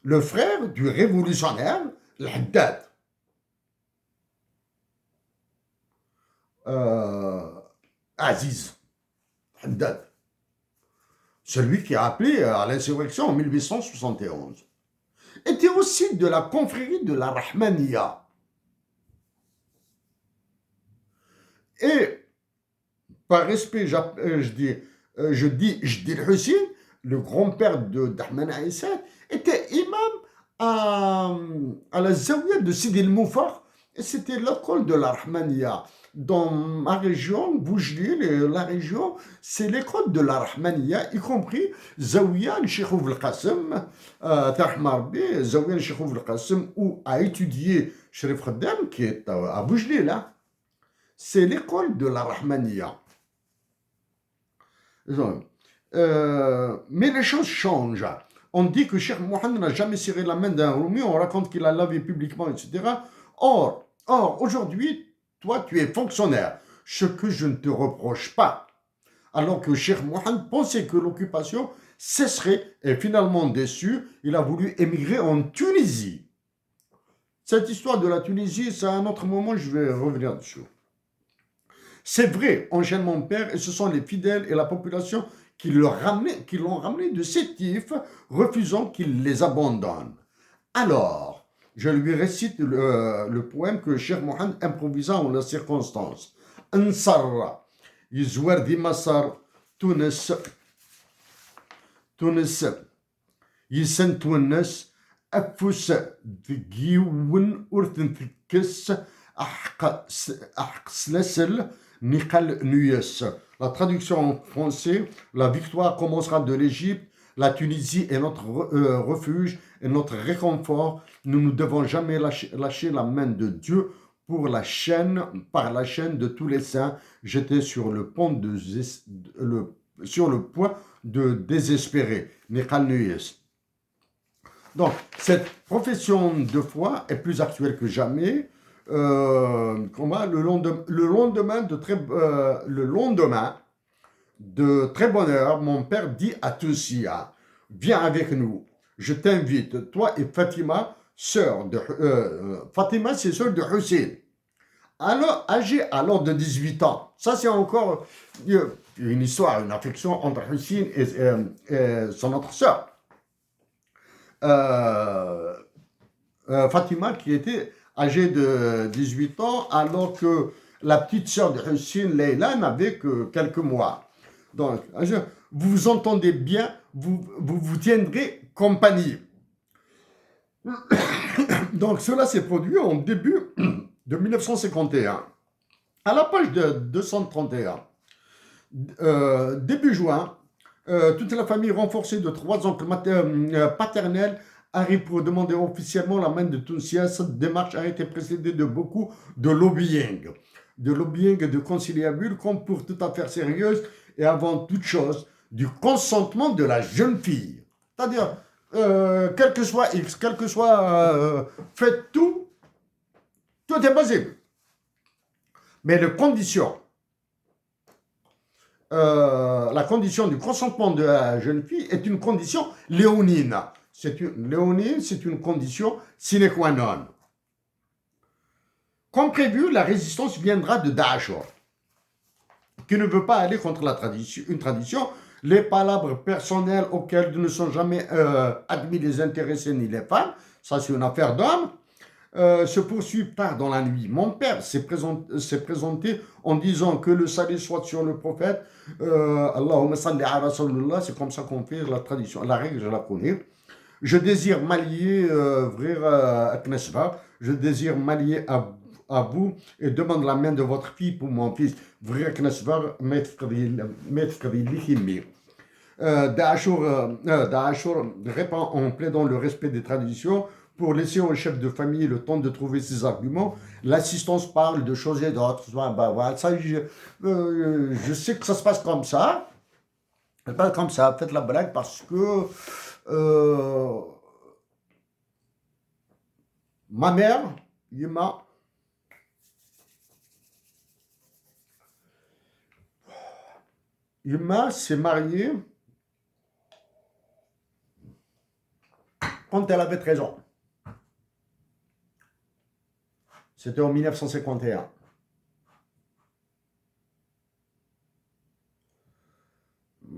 Le frère du révolutionnaire, l'Haddad. Aziz Haddad. Celui qui a appelé à l'insurrection en 1871. Était aussi de la confrérie de la Rahmaniya. Et par respect, je dis Hussein, le grand-père d'Ahmed Aïssad, était imam à la Zawiya de Sidi el-Moufar, et c'était l'école de la Rahmaniya. Dans ma région, Boujlil, la région, c'est l'école de la Rahmaniya, y compris Zawiya al-Cheikh al-Qasim, Tahmarbi, Zawiya al-Cheikh al-Qasim, où a étudié Sherif Khaddam, qui est à Boujlil. Hein. C'est l'école de la Rahmaniya. Mais les choses changent. On dit que Cheikh Mohammed n'a jamais serré la main d'un Roumi, on raconte qu'il a lavé publiquement, etc. Or aujourd'hui, toi, tu es fonctionnaire, ce que je ne te reproche pas. Alors que Cheikh Mohammed pensait que l'occupation cesserait et finalement déçu, il a voulu émigrer en Tunisie. Cette histoire de la Tunisie, c'est à un autre moment, je vais revenir dessus. C'est vrai, enchaîne mon père, et ce sont les fidèles et la population qui l'ont ramené de Sétif, refusant qu'il les abandonne. Alors, je lui récite le poème que Cheikh Mohammed improvisa en la circonstance. Ansar, Yizwar di Masar, Tunis, Yisen Tunis, Afus Giwen Urten Kis, Slessel, Nikal Nuyes. La traduction en français, la victoire commencera de l'Égypte, la Tunisie est notre refuge et notre réconfort. Nous ne devons jamais lâcher la main de Dieu par la chaîne de tous les saints. J'étais sur le point de désespérer. Nikal Nuyes. Donc, cette profession de foi est plus actuelle que jamais. Le lendemain de très bonne heure, mon père dit à Toussia, viens avec nous, je t'invite, toi et Fatima, Fatima, c'est sœur de Hussein, alors âgée alors de 18 ans. Ça, c'est encore une histoire, une affection entre Hussein et son autre sœur. Fatima, qui était âgée de 18 ans, alors que la petite sœur de Hussein, Leila, n'avait que quelques mois. Donc, vous vous entendez bien, vous tiendrez compagnie. Donc, cela s'est produit en début de 1951. À la page de 231, début juin, toute la famille renforcée de 3 oncles paternels arrive pour demander officiellement la main de Tunisia. Cette démarche a été précédée de beaucoup de lobbying. De lobbying et de conciliabule, comme pour toute affaire sérieuse, et avant toute chose, du consentement de la jeune fille. C'est-à-dire, quel que soit X, quel que soit, faites tout, tout est possible. Mais les conditions, la condition du consentement de la jeune fille est une condition léonine. Léonine, c'est une condition sine qua non. Comme prévu, la résistance viendra de Daashur, qui ne veut pas aller contre une tradition. Les palabres personnelles auxquelles ne sont jamais admis les intéressés ni les femmes, ça c'est une affaire d'homme, se poursuivent tard dans la nuit. Mon père s'est présenté en disant que le salut soit sur le prophète. Allahumma salli ala Rasulullah, c'est comme ça qu'on fait la tradition. La règle, je la connais. Je désire m'allier, à Knesva, je désire m'allier à vous et demande la main de votre fille pour mon fils. Vrai Knesva, Daashur répond en plaidant le respect des traditions pour laisser au chef de famille le temps de trouver ses arguments. L'assistance parle de choses et d'autres. Bah, voilà, ça, je sais que ça se passe comme ça. Ça se passe comme ça. Faites la blague parce que ma mère, Yuma s'est mariée quand elle avait 13 ans. C'était en 1951.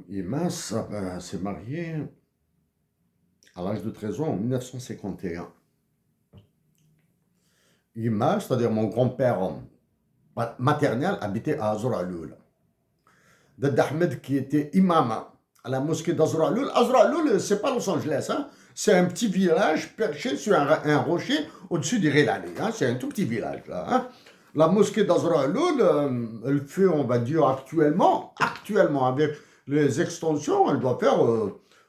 Yuma s'est mariée à l'âge de 13 ans en 1951. Yuma, c'est-à-dire mon grand-père maternel, habitait à Azra'aloul. Dad Ahmed qui était imam à la mosquée d'Azra'aloul. Azra'aloul, c'est pas Los Angeles, hein? C'est un petit village perché sur un rocher au-dessus d'Irelani. Hein? C'est un tout petit village là. Hein? La mosquée d'Azra'aloul, elle fait, on va dire actuellement, avec les extensions, elle doit faire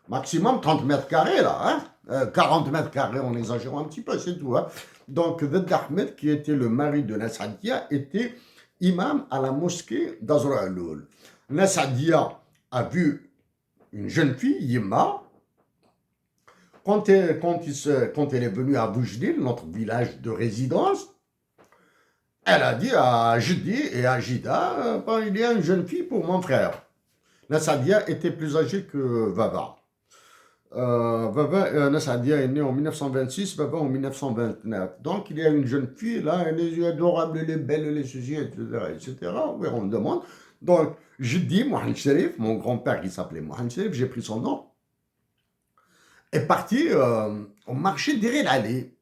maximum 30 mètres carrés là. Hein? 40 mètres carrés, on exagère un petit peu, c'est tout. Hein? Donc, Dad Ahmed, qui était le mari de Nassadia, était imam à la mosquée d'Azra'aloul. Nassadia a vu une jeune fille, Yima, quand elle est venue à Boujdil, notre village de résidence. Elle a dit à Judi et à Jida, il y a une jeune fille pour mon frère. Nassadia était plus âgée que Vava. Nassadia est née en 1926, Vava en 1929. Donc, il y a une jeune fille, là, elle est adorable, elle est belle, elle est ceci, etc. Oui, on me demande. Donc, je dis, Mohamed Sherif, mon grand-père qui s'appelait Mohamed Sherif, j'ai pris son nom, est parti au marché d'Irel Ali.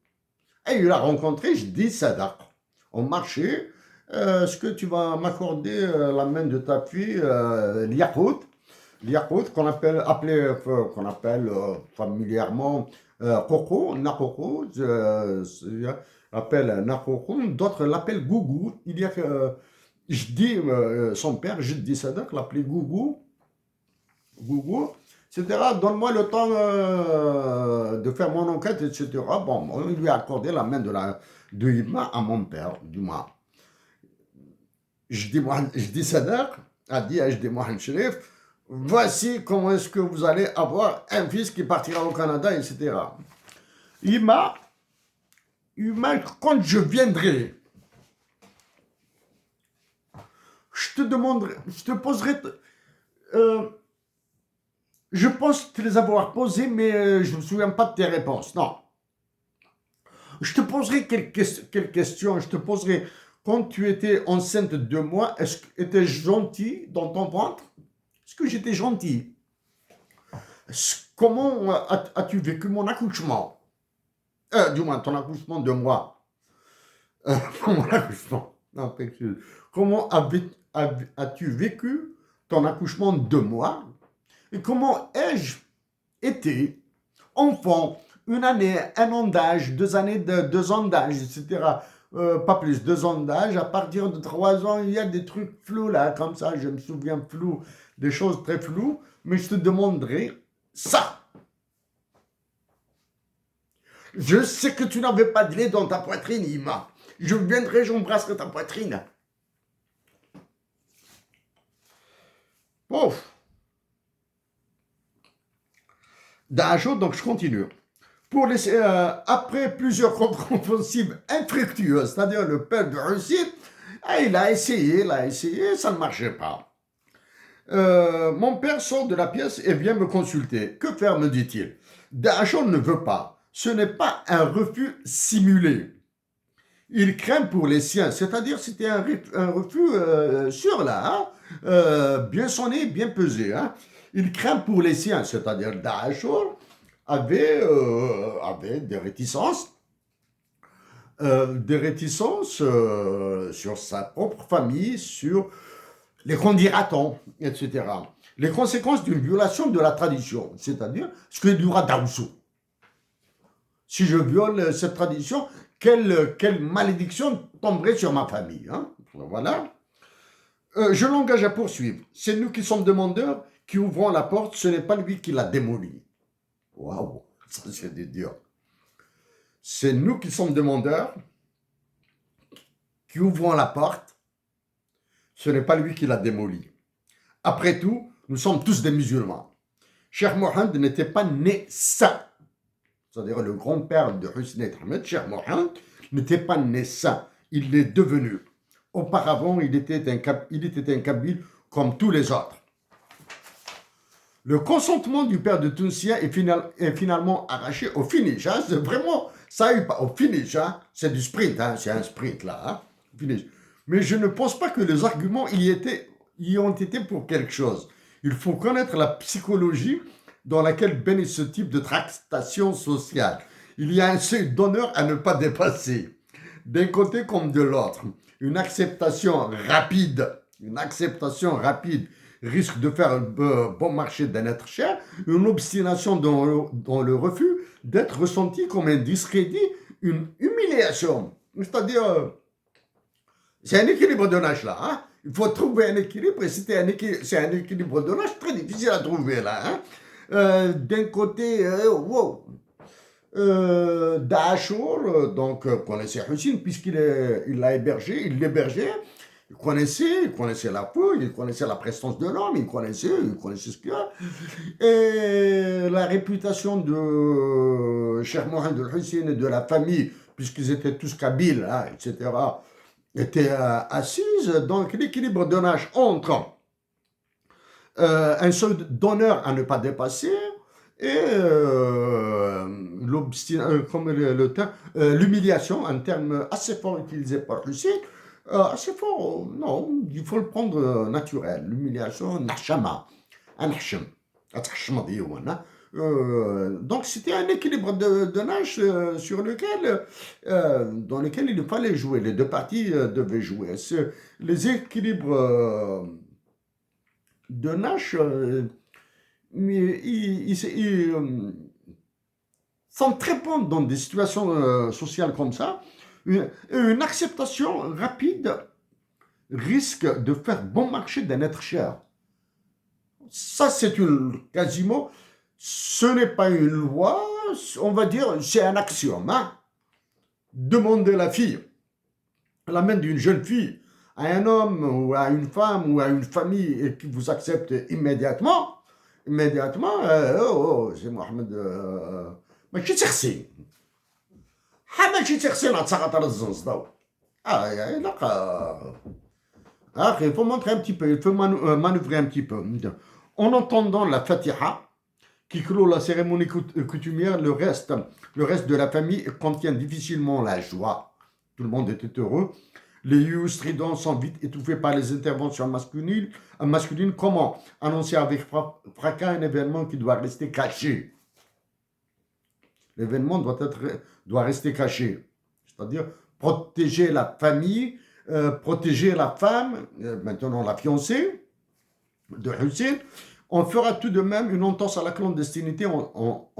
Et il a rencontré, je dis, Sadaq. Au marché, est-ce que tu vas m'accorder la main de ta fille, Liakout, qu'on appelle familièrement Coco, Nakoko, l'appelle Nakoko, d'autres l'appellent Gougou. Il y a je dis, son père, je dis Sadaq, l'appelait Gougou, etc. Donne-moi le temps de faire mon enquête, etc. Bon, on lui a accordé la main de Yima à mon père, du moins. Je dis Sadaq, je dis Mohamed Sherif, voici comment est-ce que vous allez avoir un fils qui partira au Canada, etc. Yima, quand je viendrai, je te demanderai, je te poserai, je pense te les avoir posées, mais je ne me souviens pas de tes réponses. Non. Je te poserai quelques questions. Je te poserai, quand tu étais enceinte de 2 mois, est-ce que tu étais gentil dans ton ventre? Est-ce que j'étais gentil? Comment as-tu vécu mon accouchement? Du moins, ton accouchement de moi. Mon accouchement. Non, excuse. Comment as-tu vécu ton accouchement de moi? Et comment ai-je été enfant, 1 année, 1 an d'âge, 2 années, 2 ans d'âge, etc. Pas plus, 2 ans d'âge. À partir de 3 ans, il y a des trucs flous là, comme ça, je me souviens flou, des choses très floues, mais je te demanderai ça. Je sais que tu n'avais pas de lait dans ta poitrine, Ima. Je viendrai, j'embrasserai ta poitrine. Ouf. Dajo, donc je continue. Après plusieurs contre-offensives infructueuses, c'est-à-dire le père de Russie, il a essayé, ça ne marchait pas. Mon père sort de la pièce et vient me consulter. Que faire, me dit-il. Dajo ne veut pas. Ce n'est pas un refus simulé. Il craint pour les siens, c'est-à-dire c'était un refus sûr là, bien sonné, bien pesé. Hein. Il craint pour les siens, c'est-à-dire Daashur avait des réticences sur sa propre famille, sur les condiratons, etc. Les conséquences d'une violation de la tradition, c'est-à-dire ce qu'il y aura d'Aoussou. Si je viole cette tradition, quelle malédiction tomberait sur ma famille. Hein. Voilà. Je l'engage à poursuivre. C'est nous qui sommes demandeurs, qui ouvrons la porte, ce n'est pas lui qui l'a démolie. Waouh, ça c'est dur. C'est nous qui sommes demandeurs, qui ouvrons la porte, ce n'est pas lui qui l'a démolie. Après tout, nous sommes tous des musulmans. Cheikh Mohammed n'était pas né saint. C'est-à-dire le grand-père de Hussein Ahmed, Cheikh Mohammed, n'était pas né saint. Il l'est devenu. Auparavant, il était un Kabyle comme tous les autres. Le consentement du père de Tunisien est finalement arraché au finish. Hein. C'est vraiment, ça eu pas au finish. Hein. C'est du sprint, hein. C'est un sprint là. Hein. Finish. Mais je ne pense pas que les arguments y ont été pour quelque chose. Il faut connaître la psychologie dans laquelle baigne ce type de tractation sociale. Il y a un seuil d'honneur à ne pas dépasser, d'un côté comme de l'autre. Une acceptation rapide risque de faire un bon marché d'un être cher, une obstination dans le refus d'être ressenti comme un discrédit, une humiliation. C'est-à-dire, c'est un équilibre de nage là. Hein? Il faut trouver un équilibre, et c'est un équilibre de nage très difficile à trouver là. Hein? D'un côté, wow. Daashur, donc connaissait Hussein puisqu'il l'a hébergé, il l'hébergeait, il connaissait la fouille, il connaissait la prestance de l'homme, il connaissait ce qu'il y a. Et la réputation de Cheikh Mohammed Hussein et de la famille, puisqu'ils étaient tous kabyles, hein, etc., était assise. Donc l'équilibre de nage entre un seuil d'honneur à ne pas dépasser et l'humiliation, un terme assez fort utilisé par Hussein, assez fort, non, il faut le prendre naturel. L'humiliation, nashama, un hacham, donc c'était un équilibre de nage dans lequel il fallait jouer. Les deux parties devaient jouer. Les équilibres de nage, ils sont très bons dans des situations sociales comme ça. Une acceptation rapide risque de faire bon marché d'un être cher. Ça, c'est quasiment, ce n'est pas une loi, on va dire, c'est un axiome. Hein? Demander la main d'une jeune fille à un homme ou à une femme ou à une famille et qui vous accepte immédiatement, c'est Mohamed. ماشي تخسي ماشي تخسي نتسقط على الزنزداو il faut montrer un petit peu, il faut manœuvrer un petit peu. En entendant la Fatiha, qui clôt la cérémonie coutumière, le reste de la famille contient difficilement la joie. Tout le monde était heureux. Les yeux stridents sont vite étouffés par les interventions masculines. Comment annoncer avec fracas un événement qui doit rester caché? L'événement doit rester caché. C'est-à-dire protéger la famille, protéger la femme, maintenant la fiancée de Hussein. On fera tout de même une entorse à la clandestinité, en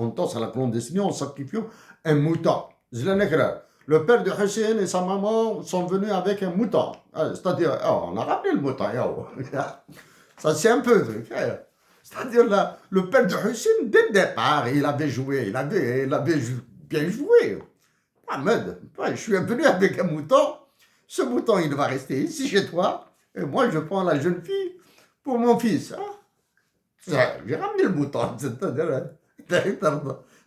sacrifiant un mouton. Le père de Hussein et sa maman sont venus avec un mouton. C'est-à-dire, on a rappelé le mouton. Ça, c'est un peu truc. C'est-à-dire, le père de Hussein, dès le départ, il avait joué, il avait bien joué. Ahmed, je suis venu avec un mouton. Ce mouton, il va rester ici chez toi. Et moi, je prends la jeune fille pour mon fils. J'ai ramené le mouton.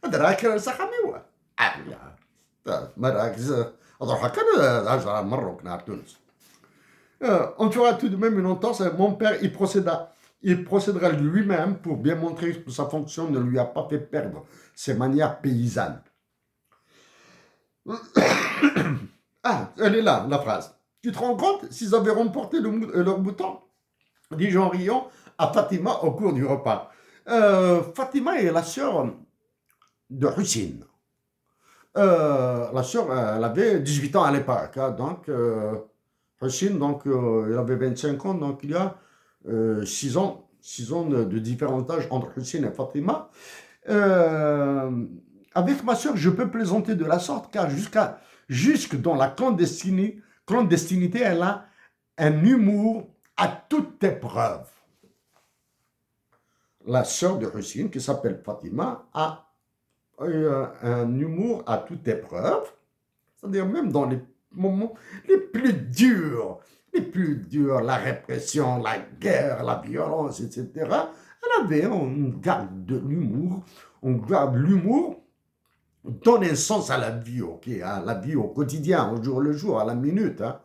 هذاك سخمي مراكز اروح هكا 10 مرة كنا تونس. On fera tout de même une entorse. Mon père, il procédera lui-même pour bien montrer que sa fonction ne lui a pas fait perdre ses manières paysannes. Ah, elle est là, la phrase. Tu te rends compte s'ils avaient remporté leur mouton, dit Jean riant à Fatima au cours du repas. Fatima est la sœur de Hussein. La sœur, elle avait 18 ans à l'époque. Hein, donc, Hussein, donc, il avait 25 ans. Donc, il y a 6 ans de différent âge entre Hussein et Fatima. Avec ma sœur, je peux plaisanter de la sorte, car jusque dans la clandestinité, elle a un humour à toute épreuve. La sœur de Hussein, qui s'appelle Fatima, a un humour à toute épreuve, c'est-à-dire même dans les moments les plus durs, la répression, la guerre, la violence, etc. On garde de l'humour, on garde l'humour, donne un sens à la vie, ok, à la vie au quotidien, au jour le jour, à la minute, hein,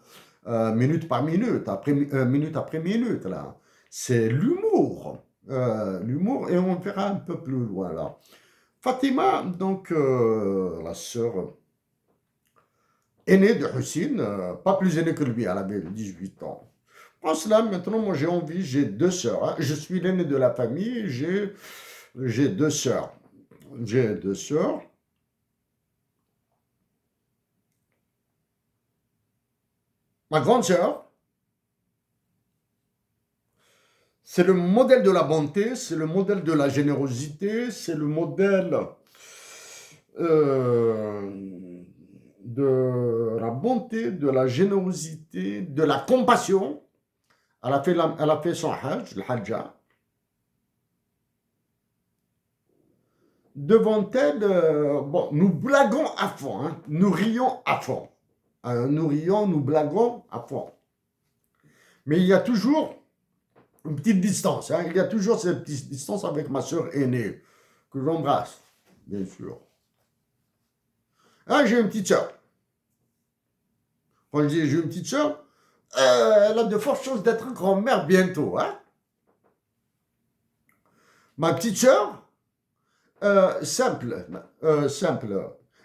minute par minute, minute après minute, là. C'est l'humour, et on verra un peu plus loin, là. Fatima, donc, la sœur aînée de Hussein, pas plus aînée que lui, elle avait 18 ans. En cela, maintenant, moi j'ai 2 sœurs. Hein. Je suis l'aîné de la famille, j'ai 2 sœurs. J'ai 2 sœurs. Ma grande sœur, c'est le modèle de la bonté, c'est le modèle de la générosité, c'est le modèle de la bonté, de la générosité, de la compassion. Elle a fait son hajj, le hajja. Devant elle, bon, nous blaguons à fond, hein, nous rions à fond. Nous rions, nous blaguons à fond. Mais il y a toujours une petite distance. Hein, il y a toujours cette petite distance avec ma soeur aînée, que j'embrasse, bien sûr. Hein, j'ai une petite soeur. Quand je dis j'ai une petite soeur, elle a de fortes chances d'être grand-mère bientôt. Hein. Ma petite soeur, simple.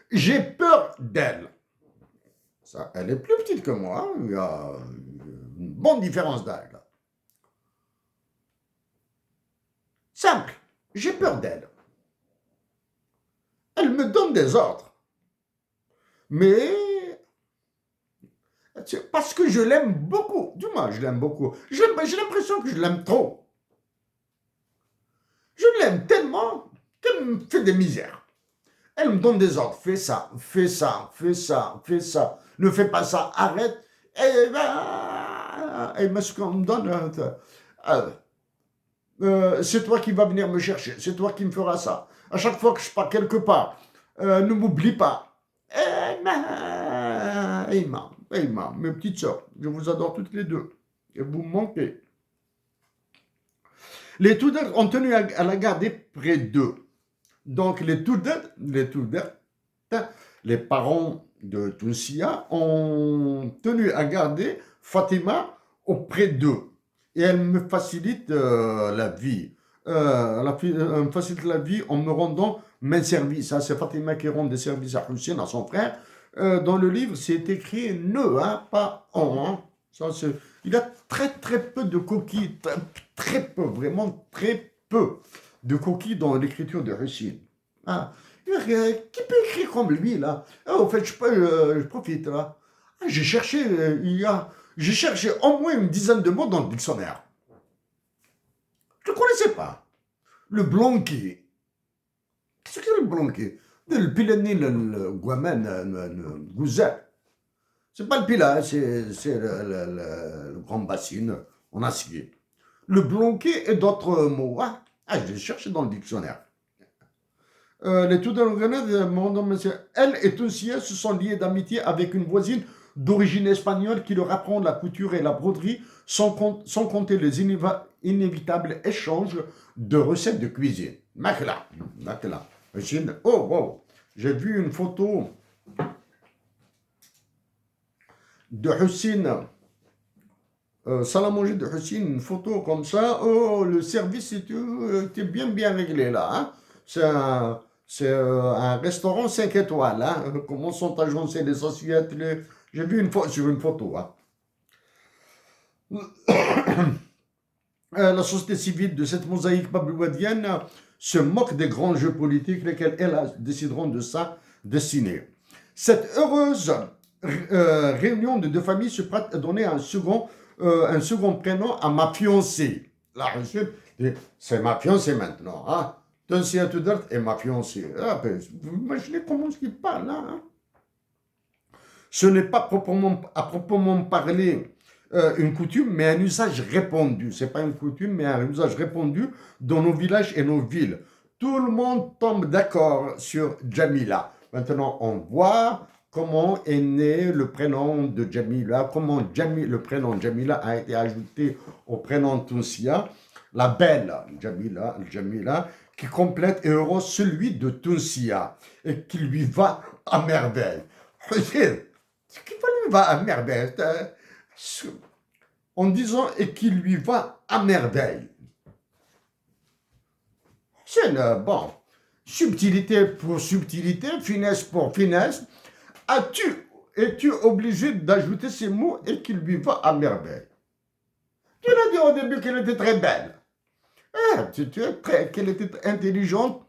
J'ai peur d'elle. Ça, elle est plus petite que moi. Hein. Il y a une bonne différence d'âge. Simple. J'ai peur d'elle. Elle me donne des ordres. Mais parce que je l'aime beaucoup. Du moins, je l'aime beaucoup. J'ai l'impression que je l'aime trop. Je l'aime tellement qu'elle me fait des misères. Elle me donne des ordres. Fais ça, fais ça, fais ça, fais ça. Ne fais pas ça, arrête. Et ce qu'on me donne, c'est toi qui vas venir me chercher. C'est toi qui me feras ça. À chaque fois que je pars quelque part, ne m'oublie pas. Imam, mes petites sœurs, je vous adore toutes les deux. Et vous me manquez. Les Tudor ont tenu à la garder près d'eux. Donc les Tudor, les parents de Tounsia, ont tenu à garder Fatima auprès d'eux. Et elle me facilite la vie. Elle me facilite la vie en me rendant mes services. Hein. C'est Fatima qui rend des services à Hussein, à son frère. Dans le livre, c'est écrit ne, hein, pas en. Hein. Ça, il y a très peu de coquilles, très peu, vraiment très peu de coquilles dans l'écriture de Hussein. Ah, qui peut écrire comme lui, là? En fait, je profite, là. J'ai cherché au moins une dizaine de mots dans le dictionnaire. Je ne connaissais pas. Le blanqui. Qu'est-ce que c'est le blanqui? Le pilani, le guaman, le gouzet. C'est pas le pila, c'est le grand bassine en acier. Le blanqui et d'autres mots. Hein? J'ai cherché dans le dictionnaire. Les Tudor, elle et Tunisia se sont liés d'amitié avec une voisine d'origine espagnole qui leur apprend la couture et la broderie, sans compter les inévitables échanges de recettes de cuisine. Makla, makla. Oh, wow. J'ai vu une photo de Hussein, salle à manger de Hussein, une photo comme ça. Oh, le service était bien, bien réglé là. Hein. C'est un restaurant 5 étoiles. Hein. Comment sont agencées les assiettes. J'ai vu une fois sur une photo. Hein. La société civile de cette mosaïque babouadienne se moque des grands jeux politiques lesquels elles décideront de ça dessiner. Cette heureuse réunion de deux familles se prête à donner un second prénom à ma fiancée. La c'est ma fiancée maintenant. Hein. Tunsia Tudert est ma fiancée. Ah, ben, vous imaginez comment il parle là. Hein. Ce n'est pas à proprement parler une coutume, mais un usage répandu. Ce n'est pas une coutume, mais un usage répandu dans nos villages et nos villes. Tout le monde tombe d'accord sur Jamila. Maintenant, on voit comment est né le prénom de Jamila, comment le prénom Jamila a été ajouté au prénom Tunsia, la belle Jamila, qui complète et heureuse celui de Tunsia et qui lui va à merveille. Qui lui va à merveille en disant et qui lui va à merveille. C'est bon. Subtilité pour subtilité, finesse pour finesse. Es-tu obligé d'ajouter ces mots et qu'il lui va à merveille? Tu l'as dit au début qu'elle était très belle. Qu'elle était intelligente,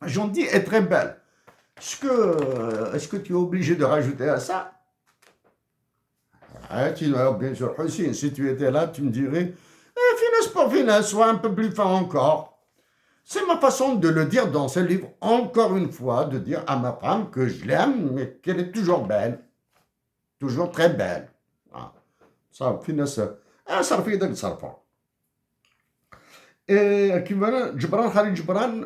gentille et très belle. Est-ce que tu es obligé de rajouter à ça? Bien sûr, Hussein, si tu étais là, tu me dirais, finesse pour finesse, sois un peu plus fin encore. C'est ma façon de le dire dans ce livre, encore une fois, de dire à ma femme que je l'aime, mais qu'elle est toujours belle. Toujours très belle. Ah, ça, finesse, ça fait de ça. Et Gibran Khalil Gibran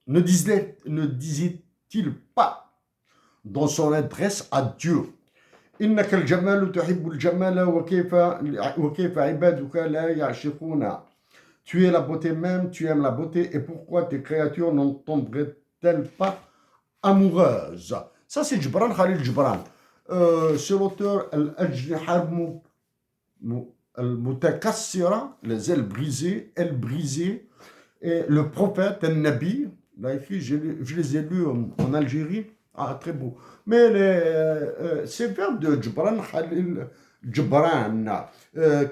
ne disait-il pas dans son adresse à Dieu, إنك الجمال تحب الجمال وكيف عبادك لا يعشقون. Tu es la beauté même, tu aimes la beauté, et pourquoi tes créatures n'en tomberaient-elles pas amoureuses? Ça, c'est Gibran Khalil Gibran. C'est l'auteur Al-Ajniha Al-Mutakassira, les ailes brisées, et le prophète, Al-Nabi, là écrit, je les ai lus en Algérie. Ah, très beau. Mais ces vers de Gibran Khalil Gibran,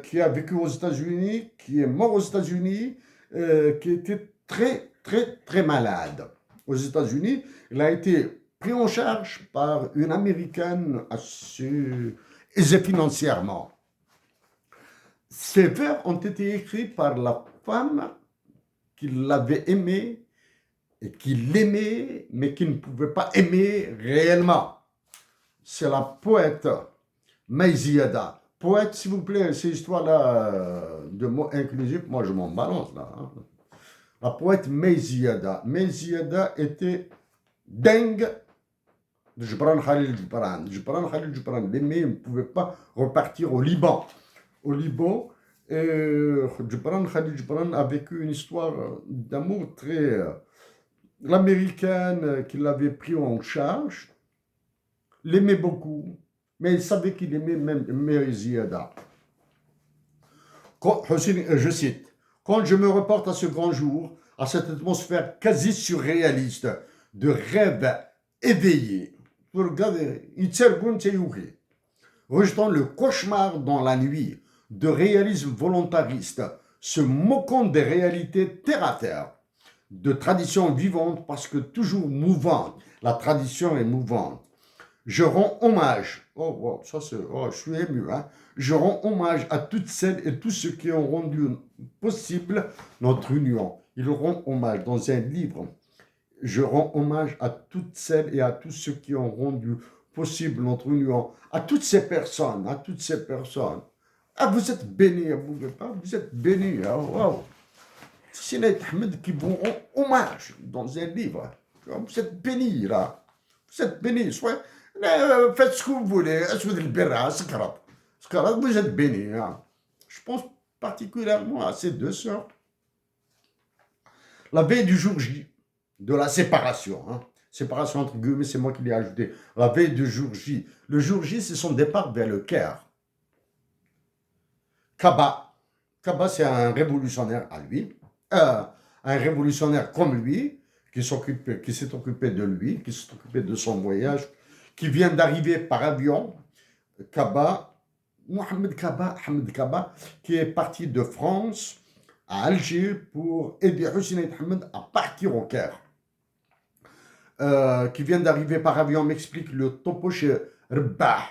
qui a vécu aux États-Unis, qui est mort aux États-Unis, qui était très, très, très malade. Aux États-Unis, il a été pris en charge par une Américaine assez aisée financièrement. Ces vers ont été écrits par la femme qui l'avait aimé et qui l'aimait, mais qui ne pouvait pas aimer réellement. C'est la poète Maïziada. Poète, s'il vous plaît, ces histoires-là de mots inclusifs, moi je m'en balance là. Hein. La poète Maïziada. Maïziada était dingue de Gibran Khalil Gibran. Gibran Khalil Gibran l'aimait, il ne pouvait pas repartir au Liban. Au Liban, Gibran Khalil Gibran a vécu une histoire d'amour très... L'américaine qui l'avait pris en charge l'aimait beaucoup, mais il savait qu'il aimait même Maïziada. Je cite, « Quand je me reporte à ce grand jour, à cette atmosphère quasi surréaliste, de rêve éveillé, rejetant le cauchemar dans la nuit, de réalisme volontariste, se moquant des réalités terre à terre, de tradition vivante parce que toujours mouvante. La tradition est mouvante. Je rends hommage, je suis ému, hein. Je rends hommage à toutes celles et tous ceux qui ont rendu possible notre union. Ils rendent hommage dans un livre. Je rends hommage à toutes celles et à tous ceux qui ont rendu possible notre union. À toutes ces personnes, Ah, vous êtes bénis, vous êtes bénis, hein, wow. C'est Ahmed qui vous rend hommage dans un livre. Vous êtes bénis, là. Vous êtes bénis. Faites ce que vous voulez. Vous êtes bénis. Hein. Je pense particulièrement à ces deux sœurs. La veille du jour J, de la séparation. Hein. Séparation entre guillemets, c'est moi qui l'ai ajouté. La veille du jour J. Le jour J, c'est son départ vers le Caire. Kaba. Kaba, c'est un révolutionnaire à lui. Un révolutionnaire comme lui, qui s'est occupé de lui, qui s'est occupé de son voyage, qui vient d'arriver par avion. Kaba, Mohamed Kaba, Ahmed Kaba, qui est parti de France à Alger pour aider Hussein et Ahmed à partir au Caire. Qui vient d'arriver par avion, m'explique le topo chez Rbah,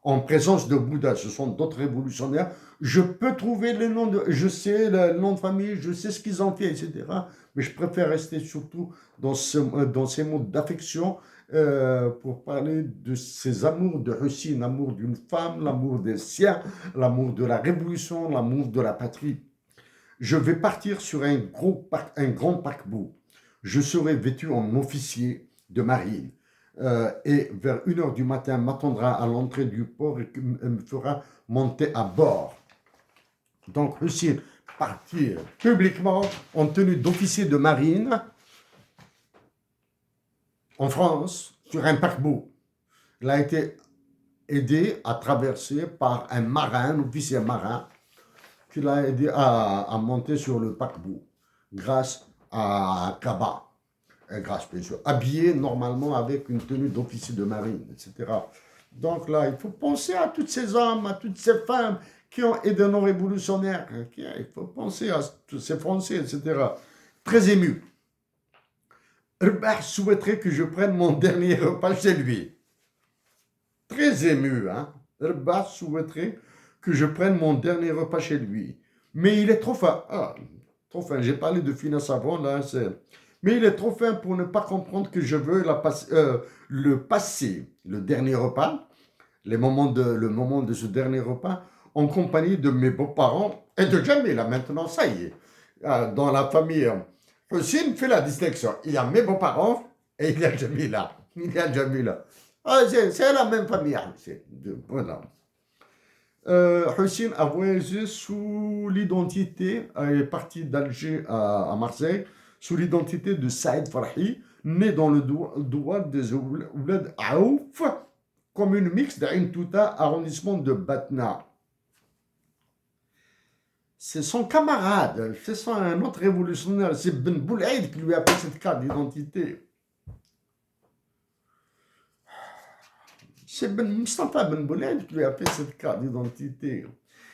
en présence de Bouddha. Ce sont d'autres révolutionnaires. Je peux trouver les noms je sais le nom de famille, je sais ce qu'ils ont fait, etc. Mais je préfère rester surtout dans ces mots d'affection pour parler de ces amours de Hussein, l'amour d'une femme, l'amour des siens, l'amour de la révolution, l'amour de la patrie. Je vais partir sur un grand paquebot. Je serai vêtu en officier de marine. Et vers 1h du matin, m'attendra à l'entrée du port et me fera monter à bord. Donc, Hussein partir publiquement en tenue d'officier de marine en France sur un paquebot. Il a été aidé à traverser par un marin, un officier marin, qui l'a aidé à monter sur le paquebot grâce à Kaba. Grâce, bien sûr, habillé normalement avec une tenue d'officier de marine, etc. Donc là, il faut penser à tous ces hommes, à toutes ces femmes qui ont aidé nos révolutionnaires. Il faut penser à tous ces Français, etc. Très ému. Rbah souhaiterait que je prenne mon dernier repas chez lui. Très ému, hein. Rbah souhaiterait que je prenne mon dernier repas chez lui. Mais il est trop fin. Ah, trop fin. J'ai parlé de finesse avant, là, mais il est trop fin pour ne pas comprendre que je veux le passer, le dernier repas, le moment de ce dernier repas, en compagnie de mes beaux-parents et de Jamila. Maintenant, ça y est, dans la famille, Hussein fait la distinction. Il y a mes beaux-parents et il y a Jamila. Il y a Jamila. Ah, c'est la même famille. Voilà. Hussein a voyagé sous l'identité, est parti d'Alger à Marseille, sous l'identité de Saïd Farhi, né dans le douane des Ouled Aouf, commune mixte d'Ain Touta, arrondissement de Batna. C'est son camarade, c'est un autre révolutionnaire, c'est Ben Boulaïd qui lui a fait cette carte d'identité. C'est Mustafa Ben Boulaïd qui lui a fait cette carte d'identité.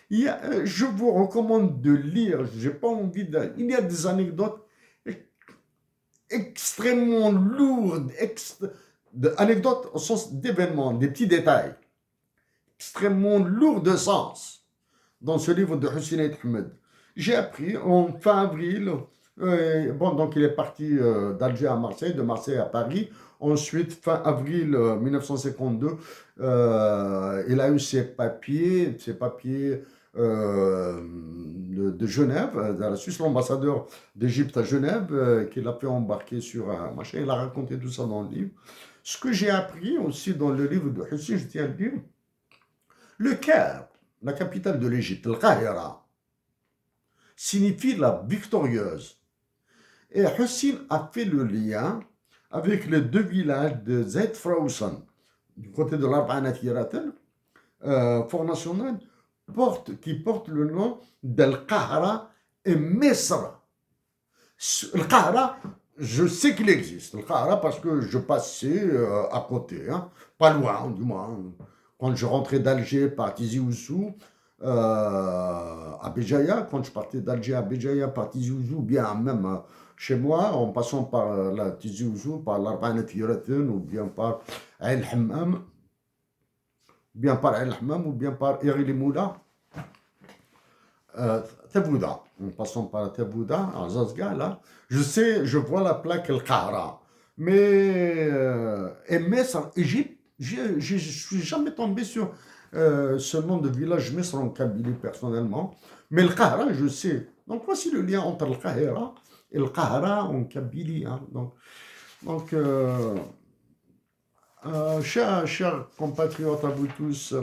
Je vous recommande de lire, j'ai pas envie de... Il y a des anecdotes extrêmement lourdes, anecdotes au sens d'événements, des petits détails, extrêmement lourds de sens dans ce livre de Hussein et Ahmed. J'ai appris en fin avril, donc il est parti d'Alger à Marseille, de Marseille à Paris. Ensuite, fin avril 1952, il a eu ses papiers de Genève, de la Suisse, l'ambassadeur d'Égypte à Genève, qui l'a fait embarquer sur un machin. Il a raconté tout ça dans le livre. Ce que j'ai appris aussi dans le livre de Hussein, je tiens à le dire, le Caire, la capitale de l'Égypte, le Qahira, signifie la victorieuse. Et Hussein a fait le lien avec les deux villages de Zaid Frausen, du côté de l'Arba'anat Yiratel, Fort National, qui porte le nom d'Al-Qahra et Misr. Le Qahra, je sais qu'il existe, le Qahra, parce que je passais à côté, hein, pas loin du moins. Quand je rentrais d'Alger par Tizi Ouzou, à Béjaïa, quand je partais d'Alger à Béjaïa par Tizi Ouzou, bien même chez moi, en passant par la Tizi Ouzou, par l'Arba'anat Yiratel, ou bien par Ain Hammam, ou bien par Iri Moula, Tebouda, en passant par Tebouda, à Zazga, là, je vois la plaque El Qahra. Mais, et Mesr, Égypte, je ne suis jamais tombé sur ce nom de village Mesr en Kabylie personnellement, mais El Qahra, je sais. Donc voici le lien entre El Qahira et El Qahra en Kabylie. Hein, donc, Donc, chers compatriotes à vous tous,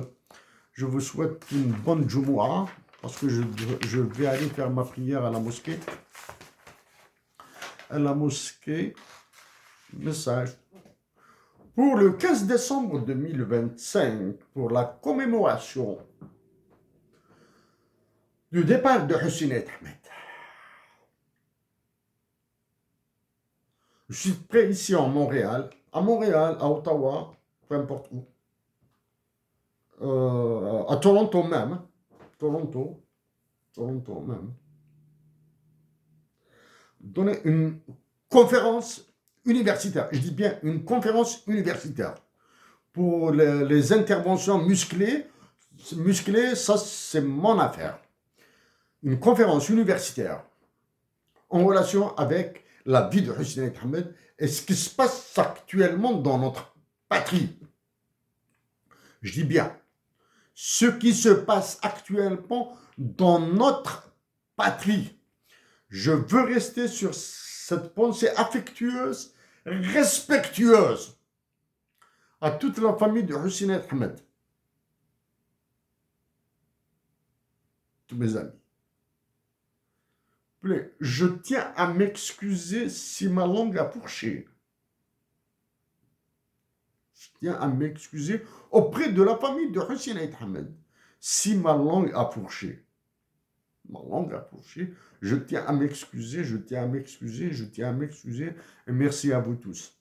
je vous souhaite une bonne Jumu'ah parce que je vais aller faire ma prière à la mosquée. À la mosquée, message. Pour le 15 décembre 2025, pour la commémoration du départ de Hussein Ahmed. Je suis prêt ici à Montréal, à Ottawa, peu importe où. À Toronto même. Toronto même. Donner une conférence universitaire. Je dis bien une conférence universitaire. Pour les interventions musclées, ça c'est mon affaire. Une conférence universitaire en relation avec la vie de Hussein Ahmed et ce qui se passe actuellement dans notre patrie. Je dis bien, ce qui se passe actuellement dans notre patrie. Je veux rester sur cette pensée affectueuse, respectueuse à toute la famille de Hussein Ahmed. Tous mes amis. Je tiens à m'excuser si ma langue a fourché. Je tiens à m'excuser auprès de la famille de Hussein Ahmed si ma langue a fourché. Ma langue a fourché. Je tiens à m'excuser, je tiens à m'excuser, je tiens à m'excuser. Et merci à vous tous.